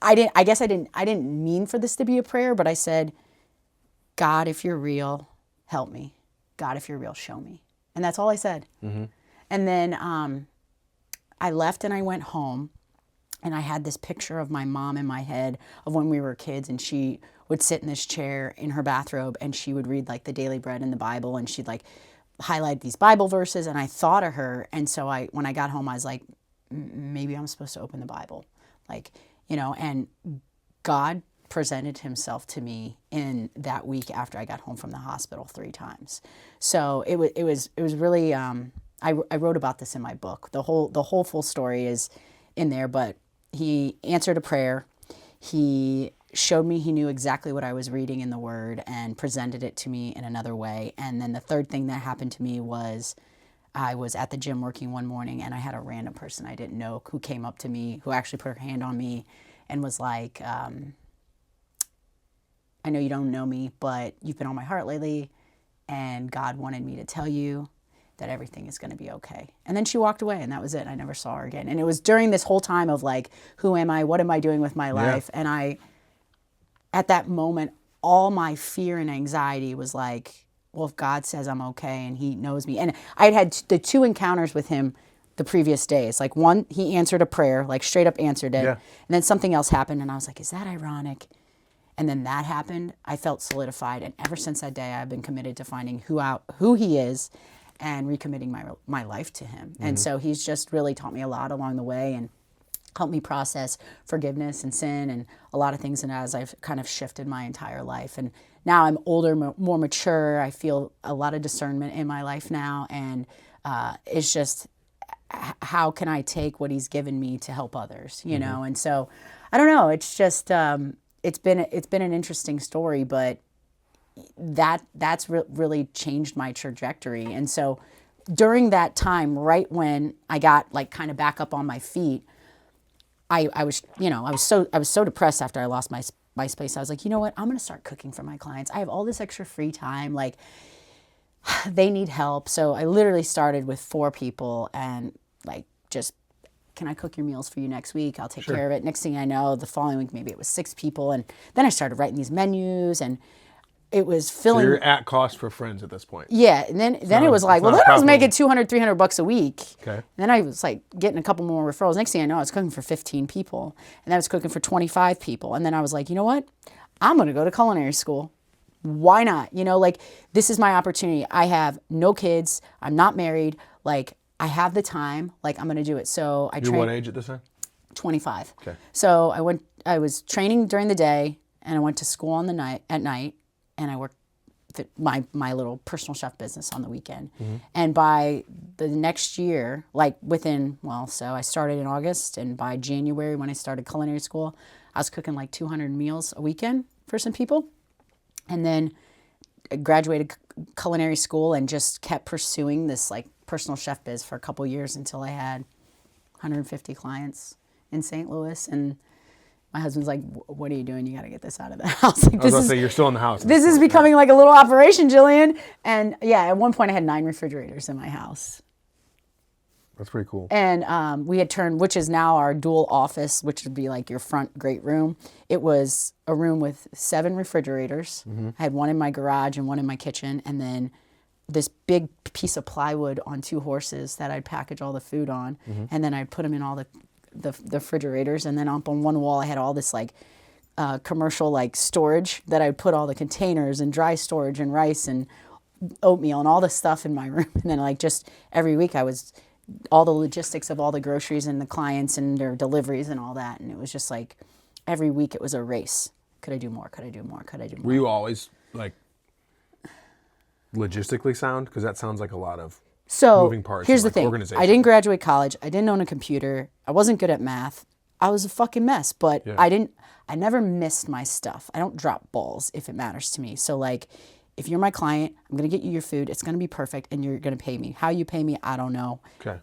Speaker 2: I didn't mean for this to be a prayer, but I said, God, if you're real, help me. God, if you're real, show me. And that's all I said. Mm-hmm. And then I left and I went home, and I had this picture of my mom in my head of when we were kids, and she would sit in this chair in her bathrobe, and she would read the Daily Bread in the Bible, and she'd highlight these Bible verses, and I thought of her. And so when I got home, I was like, maybe I'm supposed to open the Bible. And God presented himself to me in that week after I got home from the hospital 3 times. So it was really, I wrote about this in my book. The whole full story is in there, but he answered a prayer. He showed me he knew exactly what I was reading in the Word and presented it to me in another way. And then the third thing that happened to me was I was at the gym working one morning, and I had a random person I didn't know who came up to me, who actually put her hand on me and was like, I know you don't know me, but you've been on my heart lately, and God wanted me to tell you that everything is going to be okay. And then she walked away, and that was it. I never saw her again. And it was during this whole time of who am I? What am I doing with my life? Yeah. And at that moment, all my fear and anxiety was well, if God says I'm okay and he knows me. And I had the 2 encounters with him the previous days. One, he answered a prayer, straight up answered it. Yeah. And then something else happened, and I was like, is that ironic? And then that happened. I felt solidified. And ever since that day, I've been committed to finding who he is and recommitting my life to him. Mm-hmm. And so he's just really taught me a lot along the way and helped me process forgiveness and sin and a lot of things. And as I've kind of shifted my entire life, and now I'm older, more mature. I feel a lot of discernment in my life now. And it's just, how can I take what he's given me to help others, you know? And so, I don't know. It's just, it's been an interesting story, but that's really changed my trajectory. And so during that time, right when I got kind of back up on my feet, I was so depressed after I lost my space. I was like, you know what? I'm going to start cooking for my clients. I have all this extra free time. Like, they need help. So I literally started with 4 people and like, just, can I cook your meals for you next week? I'll take care of it. Next thing I know, the following week, maybe it was 6 people. And then I started writing these menus, and it was filling.
Speaker 1: So you're at cost for friends at this point.
Speaker 2: Yeah. And then it was like, well, then I was making $200, $300 a week.
Speaker 1: Okay.
Speaker 2: And then I was like getting a couple more referrals. Next thing I know, I was cooking for 15 people, and then I was cooking for 25 people. And then I was like, you know what? I'm going to go to culinary school. Why not? You know, like, this is my opportunity. I have no kids. I'm not married. Like, I have the time. Like, I'm going to do it. So I
Speaker 1: You're what age at this time?
Speaker 2: 25.
Speaker 1: Okay.
Speaker 2: So I was training during the day, and I went to school at night, and I worked my little personal chef business on the weekend. And by the next year, like so I started in August, and by January when I started culinary school, I was cooking like 200 meals a weekend for some people. And then I graduated culinary school and just kept pursuing this like personal chef biz for a couple years until I had 150 clients in St. Louis. And my husband's like, what are you doing? You got to get this out of the house. Like,
Speaker 1: I was going to say, you're still in the house.
Speaker 2: This is becoming like a little operation, Jillian. And yeah, at one point I had 9 refrigerators in my house.
Speaker 1: That's pretty cool.
Speaker 2: And we had turned, which is now our dual office, which would be like your front great room. It was a room with 7 refrigerators. I had one in my garage and one in my kitchen. And then this big piece of plywood on 2 horses that I'd package all the food on. And then I'd put them in all the refrigerators. And then up on one wall, I had all this like commercial like storage that I'd put all the containers and dry storage and rice and oatmeal and all the stuff in my room. And then like just every week I was all the logistics of all the groceries and the clients and their deliveries and all that. And it was just like every week it was a race. Could I do more? Could I do more? Could I do more?
Speaker 1: Were you always like logistically sound? Because that sounds like a lot of moving parts.
Speaker 2: Here's the
Speaker 1: like
Speaker 2: thing.
Speaker 1: organization.
Speaker 2: I didn't graduate college. I didn't own a computer. I wasn't good at math. I was a fucking mess, but I never missed my stuff. I don't drop balls if it matters to me. So like, if you're my client, I'm going to get you your food. It's going to be perfect, and you're going to pay me. How you pay me, I don't know.
Speaker 1: Okay.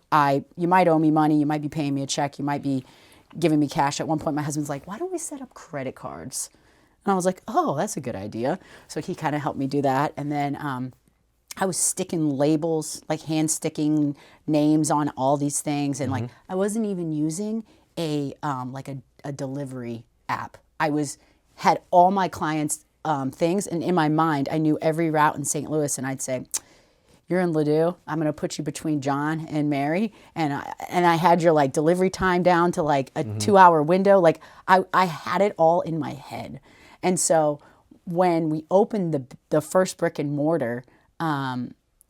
Speaker 2: You might owe me money. You might be paying me a check. You might be giving me cash. At one point, my husband's like, why don't we set up credit cards? And I was like, oh, that's a good idea. So he kind of helped me do that. And then I was sticking labels, like hand sticking names on all these things. And like, I wasn't even using a delivery app. Had all my clients' things, and in my mind, I knew every route in St. Louis, and I'd say, you're in Ladue, I'm going to put you between John and Mary, and I had your like delivery time down to like a 2-hour window. Like I had it all in my head. And so when we opened the first brick and mortar,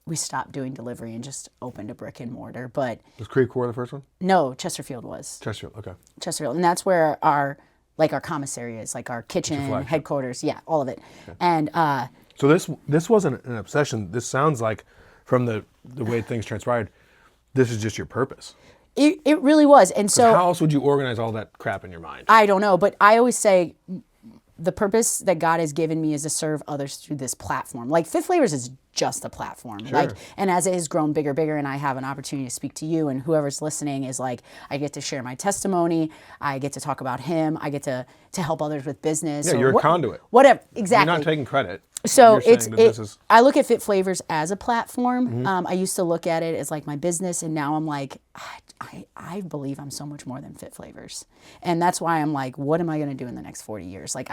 Speaker 2: we stopped doing delivery and just opened a brick and mortar. But
Speaker 1: was Creve Coeur the first one?
Speaker 2: No, Chesterfield was.
Speaker 1: Chesterfield, okay.
Speaker 2: Chesterfield, and that's where our commissary is, like our kitchen, headquarters, yeah, all of it. Okay. And
Speaker 1: so this wasn't an obsession. This sounds like, from the way things transpired, this is just your purpose.
Speaker 2: It really was. And so
Speaker 1: how else would you organize all that crap in your mind?
Speaker 2: I don't know, but I always say the purpose that God has given me is to serve others through this platform. Like Fit Flavors is just a platform.
Speaker 1: Sure.
Speaker 2: Like, and as it has grown bigger, and I have an opportunity to speak to you and whoever's listening, is like, I get to share my testimony. I get to talk about him. I get to help others with business.
Speaker 1: Yeah, you're a conduit.
Speaker 2: Whatever, exactly.
Speaker 1: You're not taking credit.
Speaker 2: So I look at Fit Flavors as a platform. I used to look at it as like my business, and now I'm like, I believe I'm so much more than Fit Flavors. And that's why I'm like, what am I going to do in the next 40 years? Like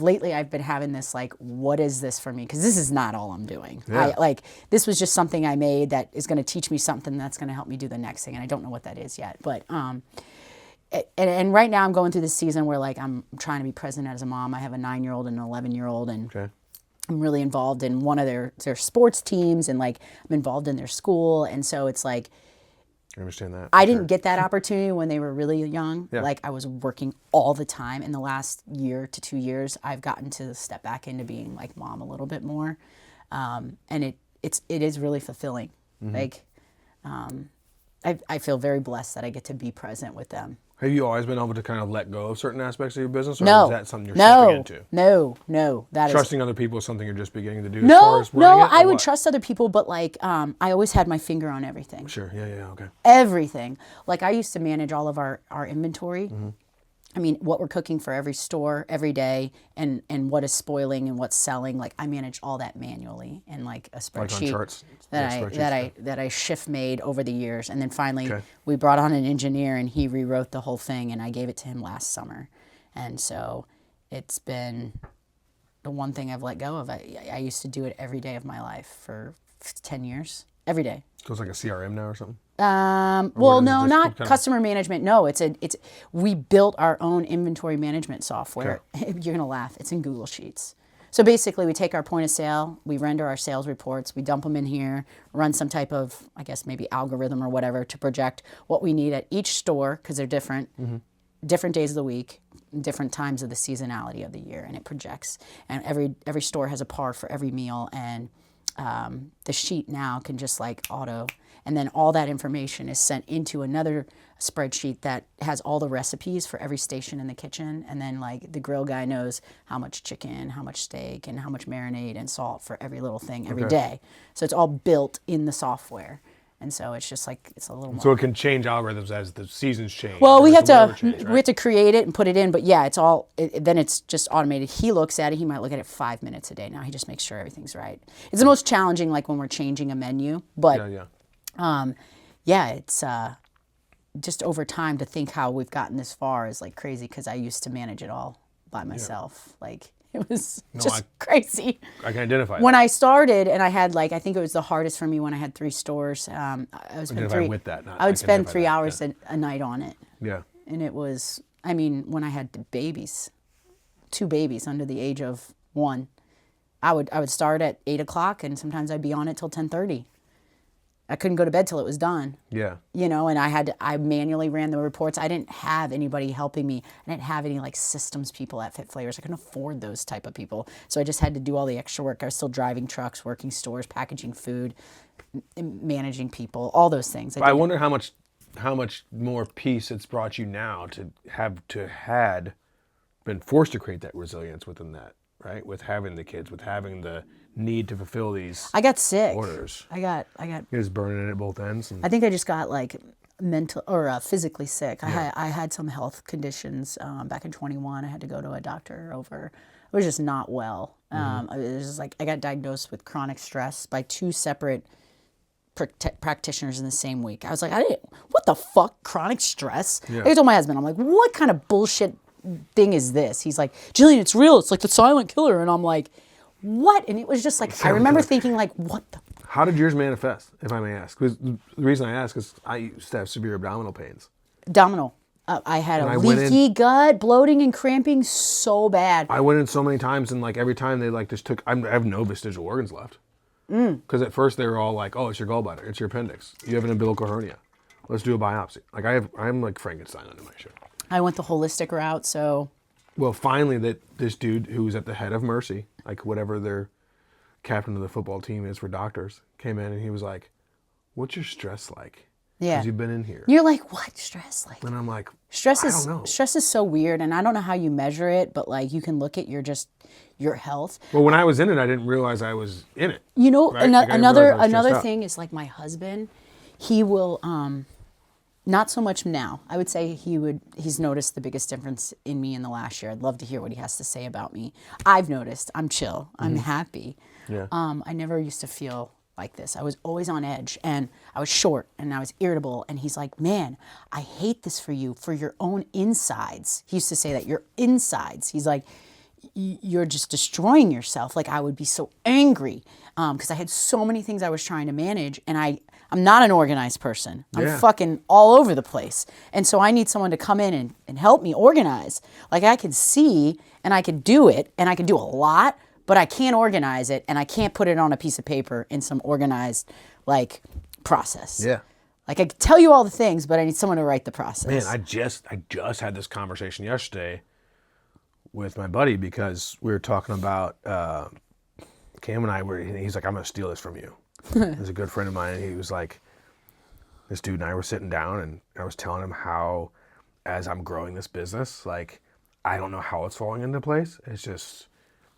Speaker 2: lately I've been having this like, what is this for me? Because this is not all I'm doing.
Speaker 1: Yeah.
Speaker 2: This was just something I made that is going to teach me something that's going to help me do the next thing. And I don't know what that is yet. But and right now I'm going through this season where like I'm trying to be present as a mom. I have a 9-year-old and an 11-year-old, and I'm really involved in one of their sports teams, and like I'm involved in their school. And so it's like,
Speaker 1: I understand that.
Speaker 2: I didn't get that opportunity when they were really young.
Speaker 1: Yeah.
Speaker 2: Like I was working all the time. In the last year to 2 years, I've gotten to step back into being like mom a little bit more. And it is really fulfilling. Like, I feel very blessed that I get to be present with them.
Speaker 1: Have you always been able to kind of let go of certain aspects of your business, or
Speaker 2: No.
Speaker 1: is that something you're stepping into?
Speaker 2: No.
Speaker 1: Trusting other people is something you're just beginning to do.
Speaker 2: No,
Speaker 1: as far as running it,
Speaker 2: I would
Speaker 1: what?
Speaker 2: trust other people, but like I always had my finger on everything.
Speaker 1: Sure. Yeah. Okay.
Speaker 2: Everything. Like I used to manage all of our inventory. I mean, what we're cooking for every store every day, and what is spoiling and what's selling. Like I manage all that manually in like a spreadsheet
Speaker 1: Like on charts?
Speaker 2: that I shift made over the years. And then finally we brought on an engineer and he rewrote the whole thing, and I gave it to him last summer. And so it's been the one thing I've let go of. I used to do it every day of my life for 10 years, every day.
Speaker 1: So it's like a CRM now or something?
Speaker 2: Well, no, not customer management. No, we built our own inventory management software. Okay. You're gonna laugh. It's in Google Sheets. So basically, we take our point of sale, we render our sales reports, we dump them in here, run some type of, I guess maybe algorithm or whatever to project what we need at each store, because they're different, different days of the week, different times of the seasonality of the year, and it projects. And every store has a par for every meal, and the sheet now can just like auto, and then all that information is sent into another spreadsheet that has all the recipes for every station in the kitchen, and then like the grill guy knows how much chicken, how much steak, and how much marinade and salt for every little thing every day. So it's all built in the software, and so it's just like it's a little more.
Speaker 1: So it can change algorithms as the seasons change.
Speaker 2: Well, we have to create it and put it in, but yeah, it's all then it's just automated. He looks at it. He might look at it 5 minutes a day now. He just makes sure everything's right. It's the most challenging, like when we're changing a menu, but it's just over time to think how we've gotten this far is like crazy, because I used to manage it all by myself. Like it was crazy.
Speaker 1: I can identify
Speaker 2: when I started, and I had like, I think it was the hardest for me when I had 3 stores. I would spend 3 hours a night on it.
Speaker 1: Yeah.
Speaker 2: And it was, I mean, when I had babies, 2 babies under the age of 1, I would start at 8 o'clock, and sometimes I'd be on it till 10:30. I couldn't go to bed till it was done.
Speaker 1: Yeah.
Speaker 2: You know, and I manually ran the reports. I didn't have anybody helping me. I didn't have any like systems people at Fit Flavors. I couldn't afford those type of people. So I just had to do all the extra work. I was still driving trucks, working stores, packaging food, managing people, all those things.
Speaker 1: I wonder how much more peace it's brought you now to had been forced to create that resilience within that, right? With having the kids, with having the need to fulfill these
Speaker 2: I got sick.
Speaker 1: orders.
Speaker 2: I got
Speaker 1: You're just burning it at both ends.
Speaker 2: I think I just got like mental or physically sick. I had some health conditions back in 21. I had to go to a doctor over. I was just not well. It was just like I got diagnosed with chronic stress by 2 separate practitioners in the same week. I was like, what the fuck, chronic stress?
Speaker 1: Yeah.
Speaker 2: I told my husband, I'm like, what kind of bullshit thing is this? He's like, Jillian, it's real. It's like the silent killer. And I'm like, what? And it was just like, I remember thinking like, what the?
Speaker 1: How did yours manifest, if I may ask? Because the reason I ask is I used to have severe abdominal pains.
Speaker 2: Abdominal. I had a leaky gut, bloating and cramping so bad.
Speaker 1: I went in so many times, and like every time they like just took, I have no vestigial organs left. Because at first they were all like, oh, it's your gallbladder, it's your appendix, you have an umbilical hernia, let's do a biopsy. Like I'm like Frankenstein under my shit.
Speaker 2: I went the holistic route, so.
Speaker 1: Well, finally, this dude who was at the head of Mercy, like whatever their captain of the football team is for doctors, came in and he was like, "What's your stress like?
Speaker 2: Yeah,
Speaker 1: because you've been in here."
Speaker 2: You're like, "What stress like?"
Speaker 1: And I'm like,
Speaker 2: "Stress
Speaker 1: I don't know.
Speaker 2: Stress is so weird, and I don't know how you measure it, but like you can look at your health."
Speaker 1: Well, when I was in it, I didn't realize I was in it.
Speaker 2: You know,
Speaker 1: right? Like,
Speaker 2: another thing is like my husband, he will. Not so much now. I would say he's noticed the biggest difference in me in the last year. I'd love to hear what he has to say about me. I've noticed I'm chill. I'm happy.
Speaker 1: Yeah.
Speaker 2: I never used to feel like this. I was always on edge, and I was short, and I was irritable. And he's like, man, I hate this for you, for your own insides. He used to say that, your insides. He's like, you're just destroying yourself. Like I would be so angry because I had so many things I was trying to manage, and I'm not an organized person. I'm fucking all over the place. And so I need someone to come in and help me organize. Like I can see and I can do it, and I can do a lot, but I can't organize it, and I can't put it on a piece of paper in some organized like process.
Speaker 1: Yeah.
Speaker 2: Like I can tell you all the things, but I need someone to write the process.
Speaker 1: Man, I just had this conversation yesterday with my buddy, because we were talking about Cam and I were. He's like, I'm gonna steal this from you. He's a good friend of mine, and he was like, this dude and I were sitting down, and I was telling him how, as I'm growing this business, like I don't know how it's falling into place. It's just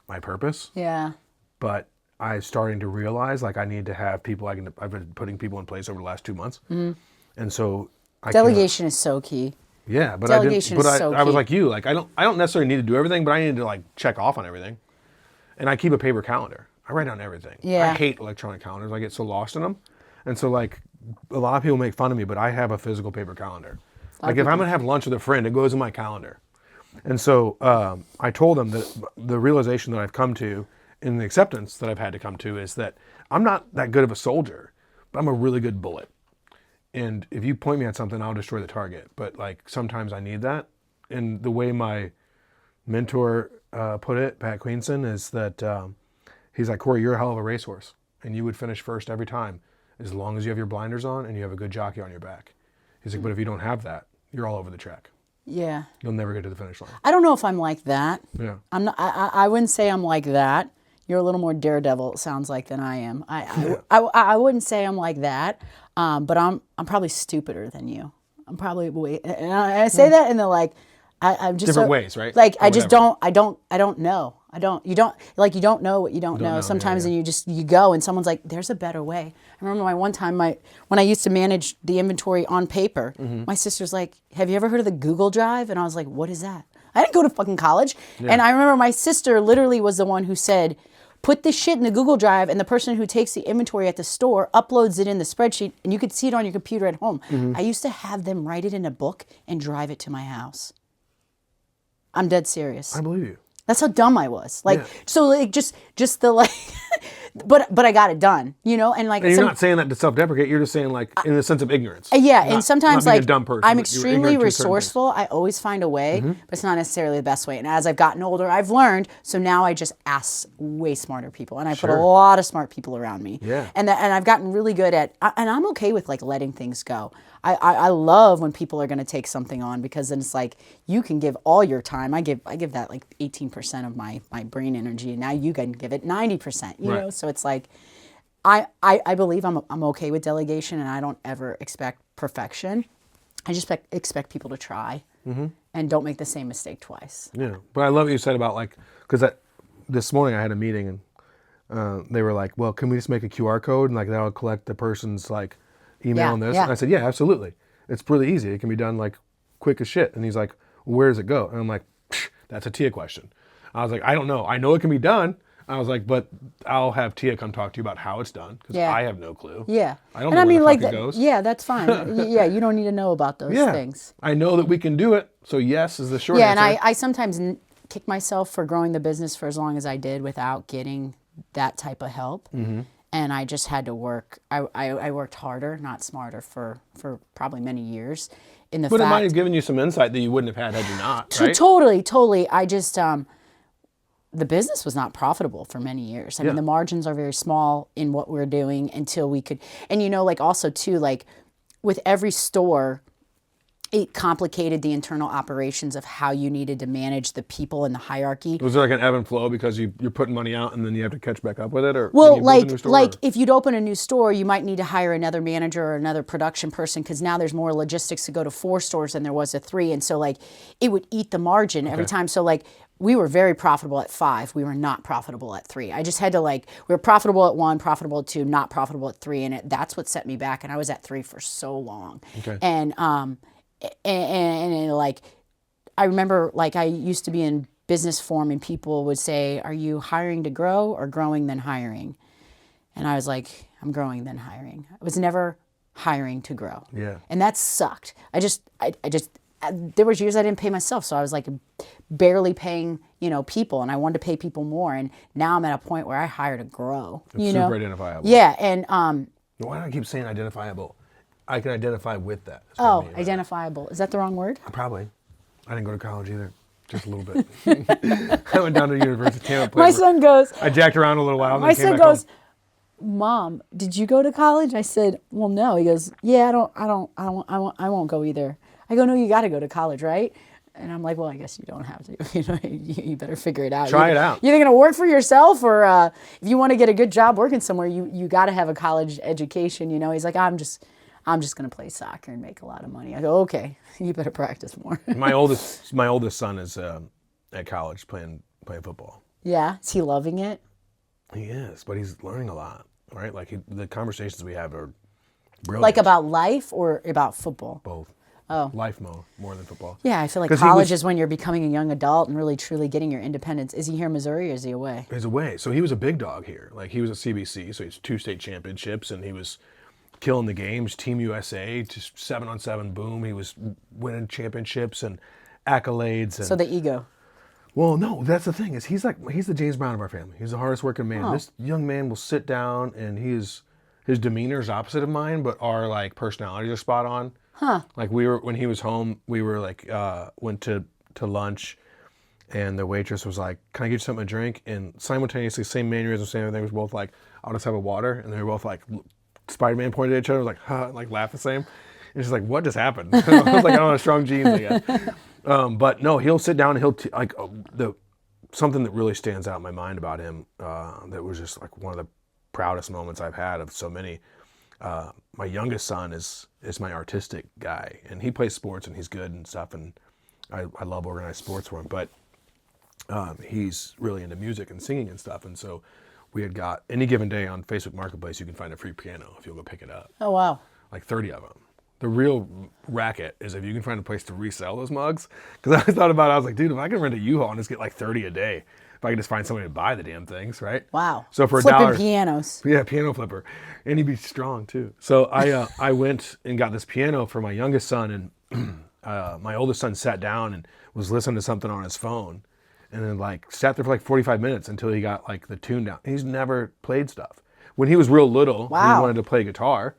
Speaker 1: my purpose.
Speaker 2: Yeah.
Speaker 1: But I'm starting to realize like I need to have people. I've been putting people in place over the last 2 months, and so
Speaker 2: delegation is so key.
Speaker 1: Yeah, but
Speaker 2: Delegation
Speaker 1: I didn't. But
Speaker 2: is so
Speaker 1: I was
Speaker 2: key.
Speaker 1: like you. Like I don't necessarily need to do everything, but I need to like check off on everything. And I keep a paper calendar. I write down everything.
Speaker 2: Yeah.
Speaker 1: I hate electronic calendars. I get so lost in them. And so like a lot of people make fun of me, but I have a physical paper calendar. Like if I'm gonna have lunch with a friend, it goes in my calendar. And so I told them that the realization that I've come to and the acceptance that I've had to come to is that I'm not that good of a soldier, but I'm a really good bullet. And if you point me at something, I'll destroy the target. But like sometimes I need that. And the way my mentor put it, Pat Queenson, is that he's like, Corey, you're a hell of a racehorse, and you would finish first every time as long as you have your blinders on and you have a good jockey on your back. He's like, but if you don't have that, you're all over the track.
Speaker 2: Yeah.
Speaker 1: You'll never get to the finish line.
Speaker 2: I don't know if I'm like that.
Speaker 1: Yeah.
Speaker 2: I'm not. I wouldn't say I'm like that. You're a little more daredevil, it sounds like, than I am. I wouldn't say I'm like that, but I'm probably stupider than you. I'm probably and I say that in the like, I'm just
Speaker 1: Different ways, right?
Speaker 2: Like
Speaker 1: Or
Speaker 2: I just
Speaker 1: whatever.
Speaker 2: I don't know. You don't know what you don't know.
Speaker 1: know,
Speaker 2: Sometimes
Speaker 1: yeah.
Speaker 2: and you go and someone's like, there's a better way. I remember one time when I used to manage the inventory on paper, my sister's like, have you ever heard of the Google Drive? And I was like, what is that? I didn't go to fucking college. And I remember my sister literally was the one who said, put this shit in the Google Drive, and the person who takes the inventory at the store uploads it in the spreadsheet, and you could see it on your computer at home. I used to have them write it in a book and drive it to my house. I'm dead serious.
Speaker 1: I believe you.
Speaker 2: That's how dumb I was. Like,
Speaker 1: Yeah.
Speaker 2: so like just the like, but I got it done, you know? And like,
Speaker 1: And you're not saying that to self-deprecate. You're just saying like in the sense of ignorance.
Speaker 2: yeah,
Speaker 1: Not-
Speaker 2: and sometimes
Speaker 1: not being
Speaker 2: like
Speaker 1: a dumb person,
Speaker 2: I'm
Speaker 1: but you were
Speaker 2: extremely
Speaker 1: ignorant to certain things.
Speaker 2: resourceful. I always find a way, but it's not necessarily the best way. And as I've gotten older, I've learned. So now I just ask way smarter people, and I put a
Speaker 1: Sure.
Speaker 2: lot of smart people around me.
Speaker 1: Yeah.
Speaker 2: And I've gotten really good at, and I'm okay with like letting things go. I love when people are going to take something on, because then it's like you can give all your time. I give that like 18% of my brain energy, and now you can give it 90%. You
Speaker 1: Right.
Speaker 2: know, so it's like. I believe I'm okay with delegation, and I don't ever expect perfection. I just expect people to try and don't make the same mistake twice.
Speaker 1: Yeah, but I love what you said about like, because this morning I had a meeting and they were like, well, can we just make a QR code and like that'll collect the person's like email
Speaker 2: Yeah,
Speaker 1: and this?
Speaker 2: yeah.
Speaker 1: And I said, yeah, absolutely. It's really easy. It can be done like quick as shit. And he's like, well, where does it go? And I'm like, that's a Tia question. I was like, I don't know. I know it can be done. I was like, but I'll have Tia come talk to you about how it's done, because
Speaker 2: Yeah.
Speaker 1: I have no clue.
Speaker 2: Yeah.
Speaker 1: I don't
Speaker 2: and
Speaker 1: know
Speaker 2: I
Speaker 1: where
Speaker 2: mean,
Speaker 1: the
Speaker 2: like
Speaker 1: fuck it goes.
Speaker 2: Yeah, that's fine. Yeah, you don't need to know about those
Speaker 1: Yeah.
Speaker 2: things.
Speaker 1: I know that we can do it. So yes is the short
Speaker 2: Yeah,
Speaker 1: answer.
Speaker 2: and I sometimes kick myself for growing the business for as long as I did without getting that type of help.
Speaker 1: Mm-hmm.
Speaker 2: And I just had to work. I worked harder, not smarter, for probably many years. In the
Speaker 1: But it
Speaker 2: fact,
Speaker 1: might have given you some insight that you wouldn't have had you not, right?
Speaker 2: Totally. I just the business was not profitable for many years. I mean,
Speaker 1: Yeah.
Speaker 2: the margins are very small in what we're doing until we could. And you know, like also too, like with every store, it complicated the internal operations of how you needed to manage the people in the hierarchy.
Speaker 1: Was there like an ebb and flow because you're putting money out and then you have to catch back up with it, or
Speaker 2: Well,
Speaker 1: when you build a new store,
Speaker 2: like
Speaker 1: or-
Speaker 2: if you'd open a new store, you might need to hire another manager or another production person, because now there's more logistics to go to 4 stores than there was to 3, and so like it would eat the margin every time. So like we were very profitable at 5, we were not profitable at 3. I just had to like we were profitable at 1, profitable at 2, not profitable at 3, and that's what set me back. And I was at 3 for so long,
Speaker 1: Okay.
Speaker 2: and like I remember like I used to be in business form, and people would say, are you hiring to grow or growing then hiring? And I was like, I'm growing then hiring. I was never hiring to grow.
Speaker 1: Yeah.
Speaker 2: And that sucked. I just there was years I didn't pay myself, so I was like barely paying, people, and I wanted to pay people more. And now I'm at a point where I hire to grow.
Speaker 1: It's super identifiable.
Speaker 2: Yeah, and
Speaker 1: Why do I keep saying identifiable? I can identify with that. That's what I mean, right?
Speaker 2: identifiable. Is that the wrong word?
Speaker 1: Probably. I didn't go to college either. Just a little bit. I went down to the University of Tampa.
Speaker 2: My son goes,
Speaker 1: I jacked around a little while. And
Speaker 2: my
Speaker 1: then came
Speaker 2: son
Speaker 1: back
Speaker 2: goes,
Speaker 1: home.
Speaker 2: Mom, did you go to college? I said, well, no. He goes, yeah, I won't go either. I go, no, you got to go to college, right? And I'm like, well, I guess you don't have to. You better figure it out.
Speaker 1: Try it out.
Speaker 2: You're either going to work for yourself, or if you want to get a good job working somewhere, you got to have a college education. He's like, I'm just going to play soccer and make a lot of money. I go, okay, you better practice more.
Speaker 1: My oldest son is at college playing football.
Speaker 2: Yeah, is he loving it?
Speaker 1: He is, but he's learning a lot, right? Like the conversations we have are brilliant.
Speaker 2: Like about life or about football?
Speaker 1: Both.
Speaker 2: Oh.
Speaker 1: Life more than football.
Speaker 2: Yeah, I feel like
Speaker 1: 'Cause he
Speaker 2: college
Speaker 1: was-
Speaker 2: is when you're becoming a young adult and really truly getting your independence. Is he here in Missouri or is he away?
Speaker 1: He's away. So he was a big dog here. Like he was at CBC, so he's 2 state championships, and he was killing the games. Team USA, just 7-on-7, boom. He was winning championships and accolades. And
Speaker 2: So the ego.
Speaker 1: well, no, that's the thing is he's the James Brown of our family. He's the hardest working man. This young man will sit down, and his demeanor is opposite of mine, but our like personalities are spot on.
Speaker 2: Huh.
Speaker 1: Like when he was home, we were like went to lunch, and the waitress was like, "Can I get you something to drink?" And simultaneously, same mannerism, same everything. Was both like, "I'll just have a water," and they were both like, Spider-Man pointed at each other, like, "Huh," like laughed the same. And she's like, "What just happened?" I was like, "I don't have strong genes, I guess." But no, he'll sit down and he'll something that really stands out in my mind about him that was just like one of the proudest moments I've had of so many. My youngest son is my artistic guy, and he plays sports and he's good and stuff, and I love organized sports for him. But he's really into music and singing and stuff, and so we had got any given day on Facebook Marketplace you can find a free piano if you'll go pick it up.
Speaker 2: Oh, wow.
Speaker 1: Like 30 of them. The real racket is if you can find a place to resell those mugs. Because I thought about it, I was like, dude, if I can rent a U-Haul and just get like 30 a day, if I could just find somebody to buy the damn things, right?
Speaker 2: Wow.
Speaker 1: So for
Speaker 2: Flipping
Speaker 1: $1,
Speaker 2: pianos.
Speaker 1: yeah, piano flipper, and he'd be strong too. So I went and got this piano for my youngest son, and my oldest son sat down and was listening to something on his phone, and then like sat there for like 45 minutes until he got like the tune down. He's never played stuff. When he was real little,
Speaker 2: Wow.
Speaker 1: he wanted to play guitar,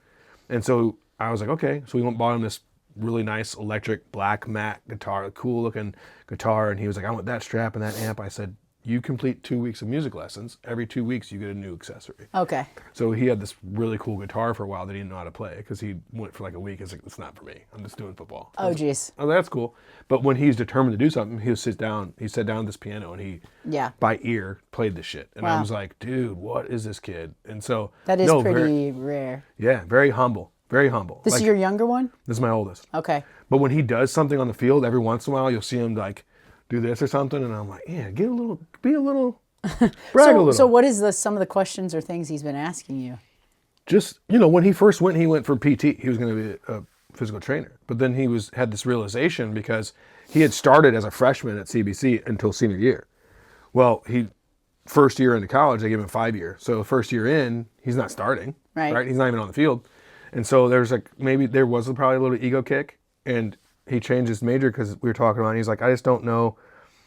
Speaker 1: and so I was like, okay. So we went and bought him this really nice electric black matte guitar, cool looking guitar, and he was like, I want that strap and that amp. I said, you complete 2 weeks of music lessons. Every 2 weeks you get a new accessory.
Speaker 2: Okay.
Speaker 1: So he had this really cool guitar for a while that he didn't know how to play because he went for like a week. He's like, it's not for me. I'm just doing football.
Speaker 2: Oh, geez.
Speaker 1: Oh, that's cool. But when he's determined to do something, he sat down at this piano and he,
Speaker 2: Yeah.
Speaker 1: by ear, played this shit. And I
Speaker 2: Wow.
Speaker 1: was like, dude, what is this kid? And so
Speaker 2: That is
Speaker 1: no,
Speaker 2: pretty rare.
Speaker 1: yeah, very humble. Very humble.
Speaker 2: This is your younger one?
Speaker 1: This is my oldest.
Speaker 2: Okay.
Speaker 1: But when he does something on the field, every once in a while, you'll see him like do this or something, and I'm like, yeah, be a little, brag a little.
Speaker 2: So what is some of the questions or things he's been asking you?
Speaker 1: Just, when he first went, he went for PT. He was going to be a physical trainer. But then he had this realization because he had started as a freshman at CBC until senior year. Well, first year into college, they gave him 5 years. So first year in, he's not starting.
Speaker 2: Right.
Speaker 1: He's not even on the field. And so there's maybe there was probably a little ego kick, and he changed his major because we were talking about it. He's like, I just don't know.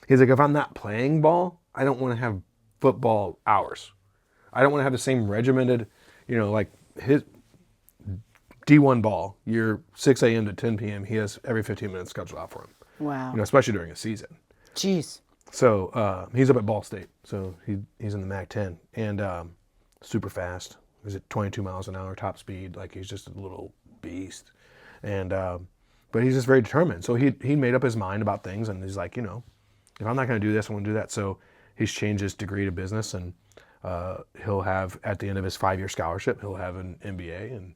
Speaker 1: He's like, if I'm not playing ball, I don't want to have football hours. I don't want to have the same regimented, like his D1 ball, you're 6 a.m. to 10 p.m. He has every 15 minutes scheduled out for him.
Speaker 2: Wow.
Speaker 1: Especially during a season.
Speaker 2: Jeez.
Speaker 1: So he's up at Ball State. So he's in the MAC-10 and super fast. He's at 22 miles an hour top speed. Like he's just a little beast. And but he's just very determined. So he made up his mind about things, and he's like, if I'm not going to do this, I want to do that. So he's changed his degree to business, and he'll have at the end of his 5-year scholarship, he'll have an MBA, and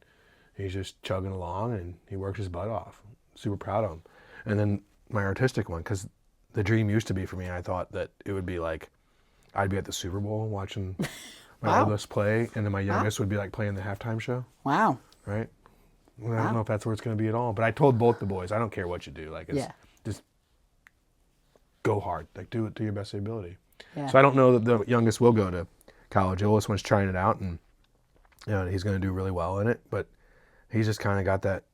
Speaker 1: he's just chugging along, and he works his butt off. Super proud of him. And then my artistic one, because the dream used to be for me, I thought that it would be like I'd be at the Super Bowl watching my oldest play, and then my youngest would be like playing the halftime show.
Speaker 2: Wow.
Speaker 1: Right? Well, I don't know if that's where it's going to be at all, but I told both the boys, I don't care what you do. Like, just go hard. Like, do it to your best ability.
Speaker 2: Yeah.
Speaker 1: So I don't know that the youngest will go to college. The oldest one's trying it out, and he's going to do really well in it. But he's just kind of got that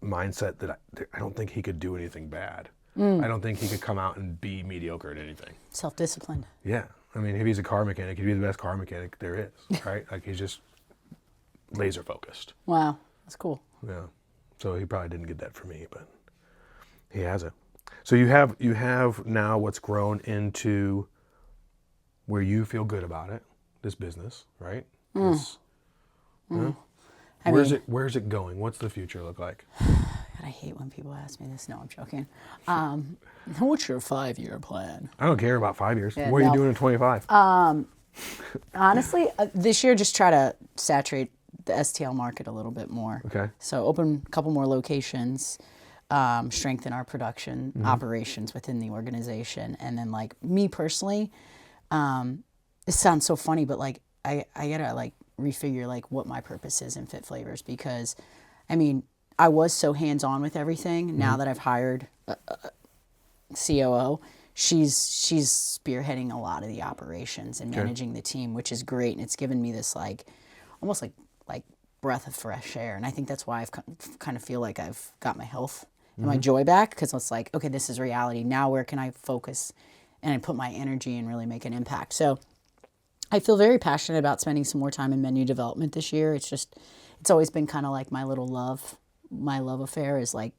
Speaker 1: mindset that I don't think he could do anything bad. I don't think he could come out and be mediocre at anything.
Speaker 2: Self-disciplined.
Speaker 1: Yeah. I mean, if he's a car mechanic, he'd be the best car mechanic there is, right? Like, he's just laser focused.
Speaker 2: Wow. That's cool.
Speaker 1: Yeah. So he probably didn't get that from me, but he has it. So you have now what's grown into where you feel good about it, this business, right? Where's it going? What's the future look like?
Speaker 2: God, I hate when people ask me this. No, I'm joking. What's your 5-year plan?
Speaker 1: I don't care about 5 years.
Speaker 2: Yeah,
Speaker 1: what are you doing in 25?
Speaker 2: Honestly, this year just try to saturate the STL market a little bit more.
Speaker 1: Okay.
Speaker 2: So open a couple more locations, strengthen our production operations within the organization, and then like me personally, it sounds so funny, but like I gotta like refigure like what my purpose is in Fit Flavors, because I mean I was so hands-on with everything. Now that I've hired a COO, she's spearheading a lot of the operations and managing the team, which is great. And it's given me this like, almost like breath of fresh air. And I think that's why I've kind of feel like I've got my health and my joy back, because it's like, okay, this is reality. Now where can I focus and I put my energy and really make an impact? So I feel very passionate about spending some more time in menu development this year. It's always been kind of like my love affair is like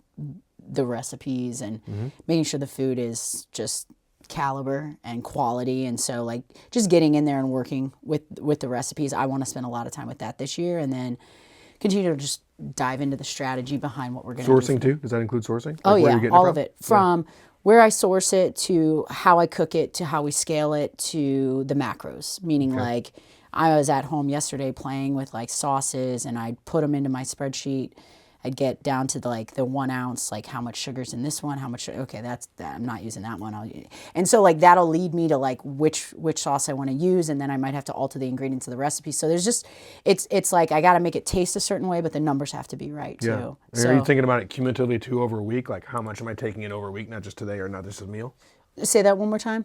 Speaker 2: the recipes and making sure the food is just caliber and quality. And so like just getting in there and working with the recipes, I want to spend a lot of time with that this year, and then continue to just dive into the strategy behind what we're going to do.
Speaker 1: Sourcing too? Does that include sourcing?
Speaker 2: Oh
Speaker 1: Like where
Speaker 2: yeah,
Speaker 1: you're getting
Speaker 2: all
Speaker 1: from?
Speaker 2: of it. From where I source it to how I cook it to how we scale it to the macros. Meaning like I was at home yesterday playing with like sauces, and I'd put them into my spreadsheet. I'd get down to the 1 ounce, like how much sugar's in this one, how much, okay, that's that. I'm not using that one. And so like that'll lead me to like which sauce I want to use, and then I might have to alter the ingredients of the recipe. So there's just, it's like I got to make it taste a certain way, but the numbers have to be right too.
Speaker 1: And are you thinking about it cumulatively too over a week? Like how much am I taking in over a week, not just today or not just a meal?
Speaker 2: Say that one more time.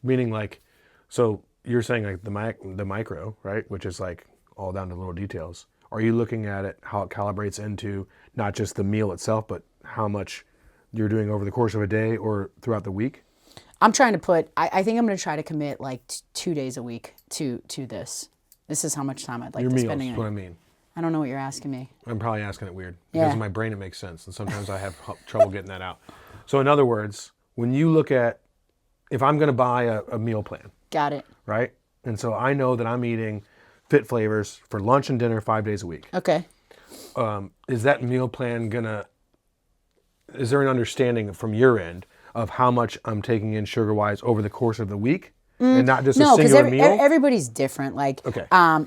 Speaker 1: Meaning like, so you're saying like the micro, right? Which is like all down to little details. Are you looking at it, how it calibrates into not just the meal itself, but how much you're doing over the course of a day or throughout the week?
Speaker 2: I'm trying to put, I think I'm going to try to commit like 2 days a week to this. This is how much time I'd like
Speaker 1: Your
Speaker 2: to
Speaker 1: meals,
Speaker 2: spend.
Speaker 1: is what I mean.
Speaker 2: I don't know what you're asking me.
Speaker 1: I'm probably asking it weird. Because
Speaker 2: Yeah.
Speaker 1: in my brain it makes sense, and sometimes I have trouble getting that out. So in other words, when you look at, if I'm going to buy a meal plan,
Speaker 2: Got it.
Speaker 1: right? And so I know that I'm eating fit flavors for lunch and dinner 5 days a week.
Speaker 2: Okay.
Speaker 1: Is that meal plan is there an understanding from your end of how much I'm taking in sugar-wise over the course of the week? And not just a singular meal?
Speaker 2: Everybody's different. Like,
Speaker 1: Okay.
Speaker 2: I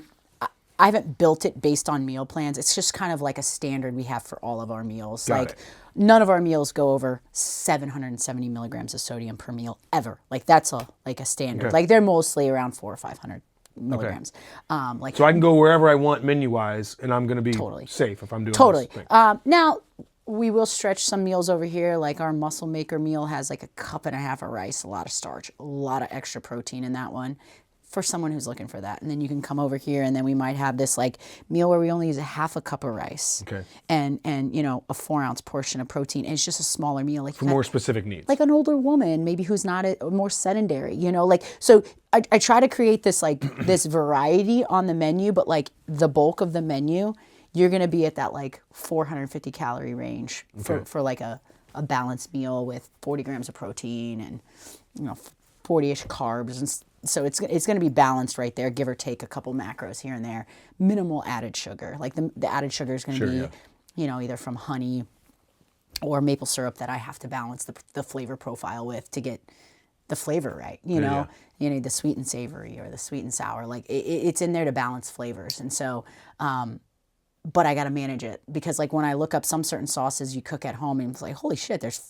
Speaker 2: haven't built it based on meal plans. It's just kind of like a standard we have for all of our meals.
Speaker 1: Got
Speaker 2: like
Speaker 1: it.
Speaker 2: none of our meals go over 770 milligrams of sodium per meal ever. Like that's a standard.
Speaker 1: Okay.
Speaker 2: Like they're mostly around 400 or 500 milligrams. Like
Speaker 1: So I can go wherever I want menu-wise, and I'm going to be
Speaker 2: Totally.
Speaker 1: safe if I'm doing
Speaker 2: totally.
Speaker 1: this thing.
Speaker 2: Now we will stretch some meals over here. Like our muscle maker meal has like 1.5 cups of rice, a lot of starch, a lot of extra protein in that one, for someone who's looking for that. And then you can come over here, and then we might have this like meal where we only use 1/2 cup of rice.
Speaker 1: Okay.
Speaker 2: And a 4-ounce portion of protein. And it's just a smaller meal. Like
Speaker 1: For more specific needs.
Speaker 2: like an older woman, maybe who's not more sedentary, like, so I try to create this like this variety on the menu, but like the bulk of the menu, you're going to be at that like 450 calorie range for like a balanced meal with 40 grams of protein and 40-ish carbs. And so it's going to be balanced right there, give or take a couple macros here and there. Minimal added sugar. Like the added sugar is going to be, either from honey or maple syrup that I have to balance the flavor profile with to get the flavor right. You need the sweet and savory or the sweet and sour. Like it's in there to balance flavors. And so, but I got to manage it, because like when I look up some certain sauces you cook at home, and it's like, holy shit, there's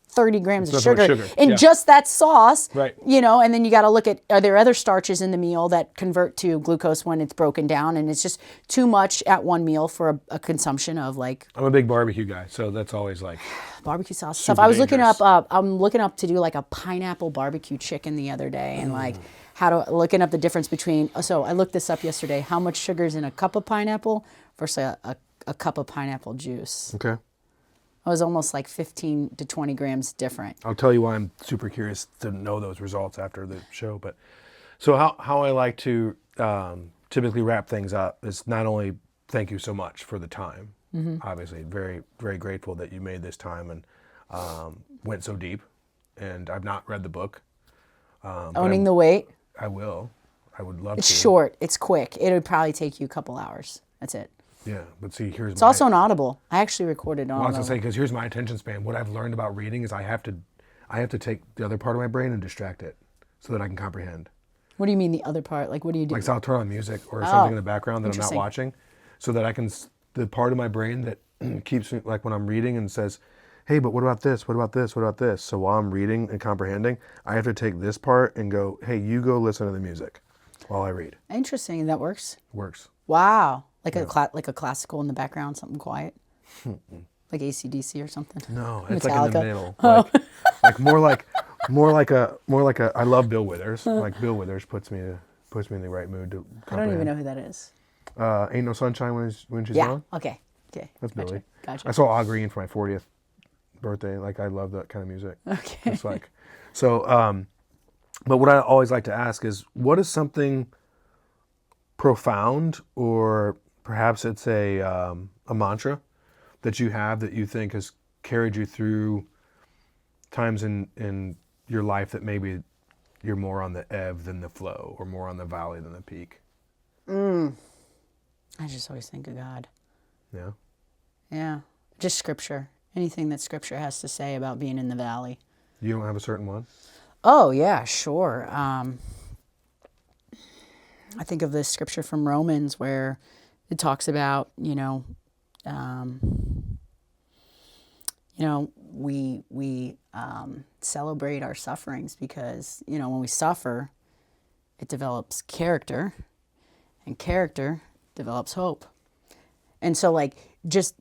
Speaker 2: 30 grams of sugar in just that sauce,
Speaker 1: Right.
Speaker 2: And then you got to look at, are there other starches in the meal that convert to glucose when it's broken down, and it's just too much at one meal for a consumption of like
Speaker 1: I'm a big barbecue guy, so that's always like
Speaker 2: barbecue sauce
Speaker 1: super
Speaker 2: stuff. I was
Speaker 1: dangerous.
Speaker 2: I'm looking up to do like a pineapple barbecue chicken the other day, and like looking up the difference between, so I looked this up yesterday, how much sugar's in a cup of pineapple versus a cup of pineapple juice.
Speaker 1: Okay.
Speaker 2: It was almost like 15 to 20 grams different.
Speaker 1: I'll tell you why I'm super curious to know those results after the show. But so how I like to typically wrap things up is not only thank you so much for the time. Obviously, very, very grateful that you made this time and went so deep. And I've not read the book.
Speaker 2: Owning the Weight.
Speaker 1: I will. I would love
Speaker 2: It's
Speaker 1: to.
Speaker 2: short. It's quick. It would probably take you a couple hours. That's it.
Speaker 1: Yeah, but see, here's
Speaker 2: It's also an Audible. I actually recorded on
Speaker 1: I was
Speaker 2: Audible.
Speaker 1: gonna say, because here's my attention span. What I've learned about reading is I have to take the other part of my brain and distract it so that I can comprehend.
Speaker 2: What do you mean the other part? Like, what do you do?
Speaker 1: Like, so I'll turn on music or something in the background that I'm not
Speaker 2: interesting.
Speaker 1: watching, so that I can, the part of my brain that keeps me, like when I'm reading and says, hey, but what about this? What about this? What about this? So while I'm reading and comprehending, I have to take this part and go, hey, you go listen to the music while I read.
Speaker 2: Interesting. That works.
Speaker 1: Works.
Speaker 2: Wow. Like a classical in the background, something quiet. Like AC/DC or something?
Speaker 1: No, it's like in the
Speaker 2: Metallica?
Speaker 1: middle. Like more like a. I love Bill Withers. Like Bill Withers puts me in the right mood to
Speaker 2: I don't
Speaker 1: comprehend.
Speaker 2: even know who that is.
Speaker 1: Ain't No Sunshine when she's
Speaker 2: Yeah.
Speaker 1: gone.
Speaker 2: Okay.
Speaker 1: That's
Speaker 2: Gotcha.
Speaker 1: Billy.
Speaker 2: Gotcha.
Speaker 1: I saw All Green for my 40th birthday. Like I love that kind of music.
Speaker 2: Okay.
Speaker 1: It's like so. But what I always like to ask is, what is something profound, or perhaps it's a mantra that you have that you think has carried you through times in your life that maybe you're more on the ebb than the flow, or more on the valley than the peak?
Speaker 2: I just always think of God.
Speaker 1: Yeah.
Speaker 2: Yeah. Just scripture. Anything that scripture has to say about being in the valley.
Speaker 1: You don't have a certain one?
Speaker 2: Oh, yeah, sure. I think of this scripture from Romans where it talks about, we celebrate our sufferings because, when we suffer, it develops character, and character develops hope. And so, like, just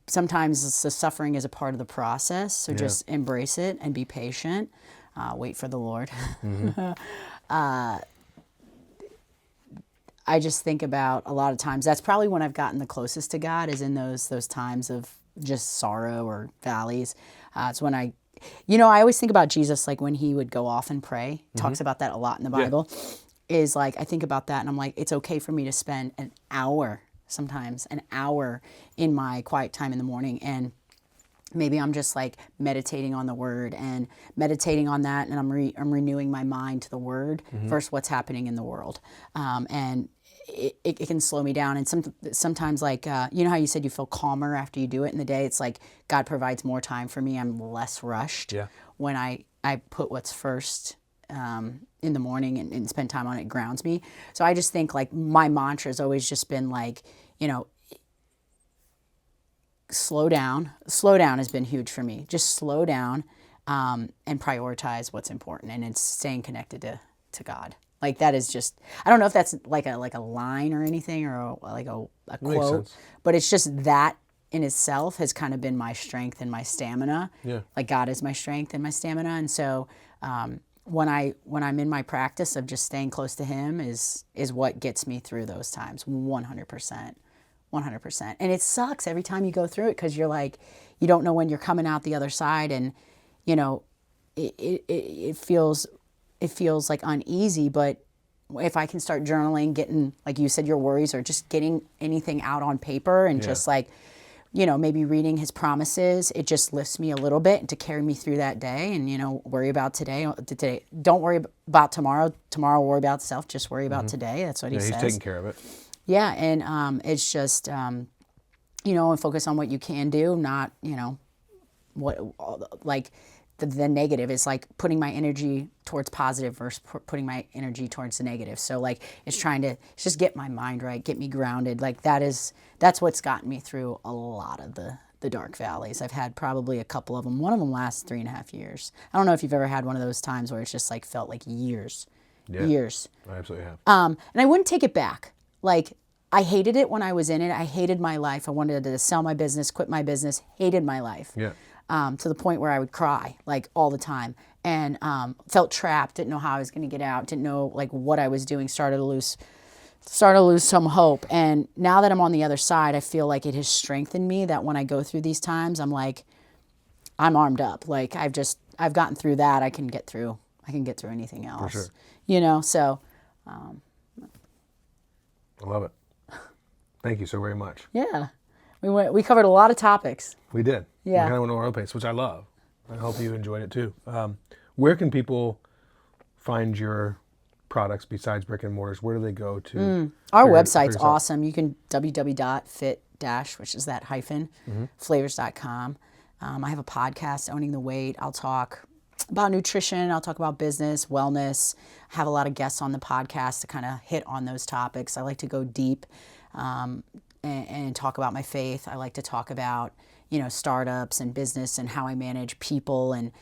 Speaker 2: sometimes the suffering is a part of the process. So just embrace it and be patient. Wait for the Lord. I just think about a lot of times, that's probably when I've gotten the closest to God, is in those times of just sorrow or valleys. It's when I always think about Jesus, like when he would go off and pray. Talks about that a lot in the Bible. Is like, I think about that and I'm like, it's okay for me to spend an hour in my quiet time in the morning, and maybe I'm just like meditating on the word and meditating on that, and I'm renewing my mind to the word versus what's happening in the world. And it can slow me down. And sometimes, like, you know how you said you feel calmer after you do it in the day? It's like God provides more time for me. I'm less rushed when I put what's first in the morning and spend time on it. Grounds me. So I just think, like, my mantra has always just been like, slow down. Slow down has been huge for me. Just slow down and prioritize what's important, and it's staying connected to God. Like, that is just, I don't know if that's like a line or anything, or a quote, but it's just that in itself has kind of been my strength and my stamina. Yeah. Like, God is my strength and my stamina. And so when I'm in my practice of just staying close to him is what gets me through those times. 100%. 100%. And it sucks every time you go through it, because you're like, you don't know when you're coming out the other side, and it feels like uneasy. But if I can start journaling, getting, like you said, your worries, or just getting anything out on paper, and just like, maybe reading his promises, it just lifts me a little bit, and to carry me through that day. And worry about today. Don't worry about tomorrow. Tomorrow will worry about itself. Just worry about today. That's what he says.
Speaker 1: He's taking care of it.
Speaker 2: Yeah, and it's just, and focus on what you can do, not, what, like, the negative is like putting my energy towards positive versus putting my energy towards the negative. So, like, it's just get my mind right, get me grounded. Like, that's what's gotten me through a lot of the dark valleys. I've had probably a couple of them. One of them lasts 3.5 years. I don't know if you've ever had one of those times where it's just like felt like years.
Speaker 1: Yeah,
Speaker 2: years.
Speaker 1: I absolutely have.
Speaker 2: And I wouldn't take it back. Like, I hated it when I was in it. I hated my life. I wanted to sell my business, quit my business, hated my life. Yeah. To the point where I would cry, like, all the time, and felt trapped, didn't know how I was going to get out, didn't know, like, what I was doing, started to lose some hope. And now that I'm on the other side, I feel like it has strengthened me, that when I go through these times, I'm like, I'm armed up. Like, I've gotten through that. I can get through anything else. For sure. So.
Speaker 1: I love it. Thank you so very much.
Speaker 2: Yeah. We covered a lot of topics.
Speaker 1: We did.
Speaker 2: Yeah.
Speaker 1: We kind of went over our pace, which I love. I hope you enjoyed it too. Where can people find your products besides brick and mortars? Where do they go to?
Speaker 2: Our website's awesome. You can www.fit- which is that hyphen, flavors.com. I have a podcast, Owning the Weight. I'll talk about nutrition. I'll talk about business, wellness. I have a lot of guests on the podcast to kind of hit on those topics. I like to go deep and talk about my faith. I like to talk about, startups and business, and how I manage people, and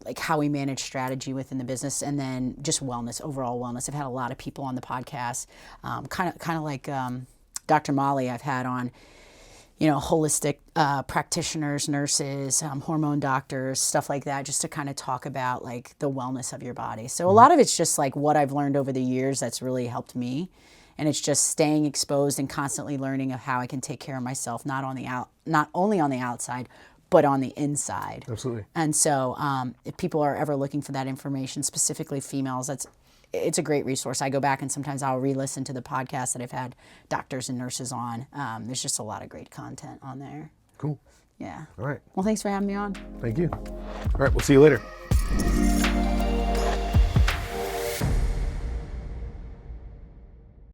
Speaker 2: like how we manage strategy within the business, and then just wellness, overall wellness. I've had a lot of people on the podcast, kind of like Dr. Molly I've had on. holistic practitioners, nurses, hormone doctors, stuff like that, just to kind of talk about like the wellness of your body. So a lot of it's just like what I've learned over the years that's really helped me. And it's just staying exposed and constantly learning of how I can take care of myself, not only on the outside, but on the inside.
Speaker 1: Absolutely.
Speaker 2: And so if people are ever looking for that information, specifically females, it's a great resource. I go back and sometimes I'll re-listen to the podcast that I've had doctors and nurses on. There's just a lot of great content on there.
Speaker 1: Cool.
Speaker 2: Yeah.
Speaker 1: All right.
Speaker 2: Well, thanks for having me on.
Speaker 1: Thank you. All right. We'll see you later.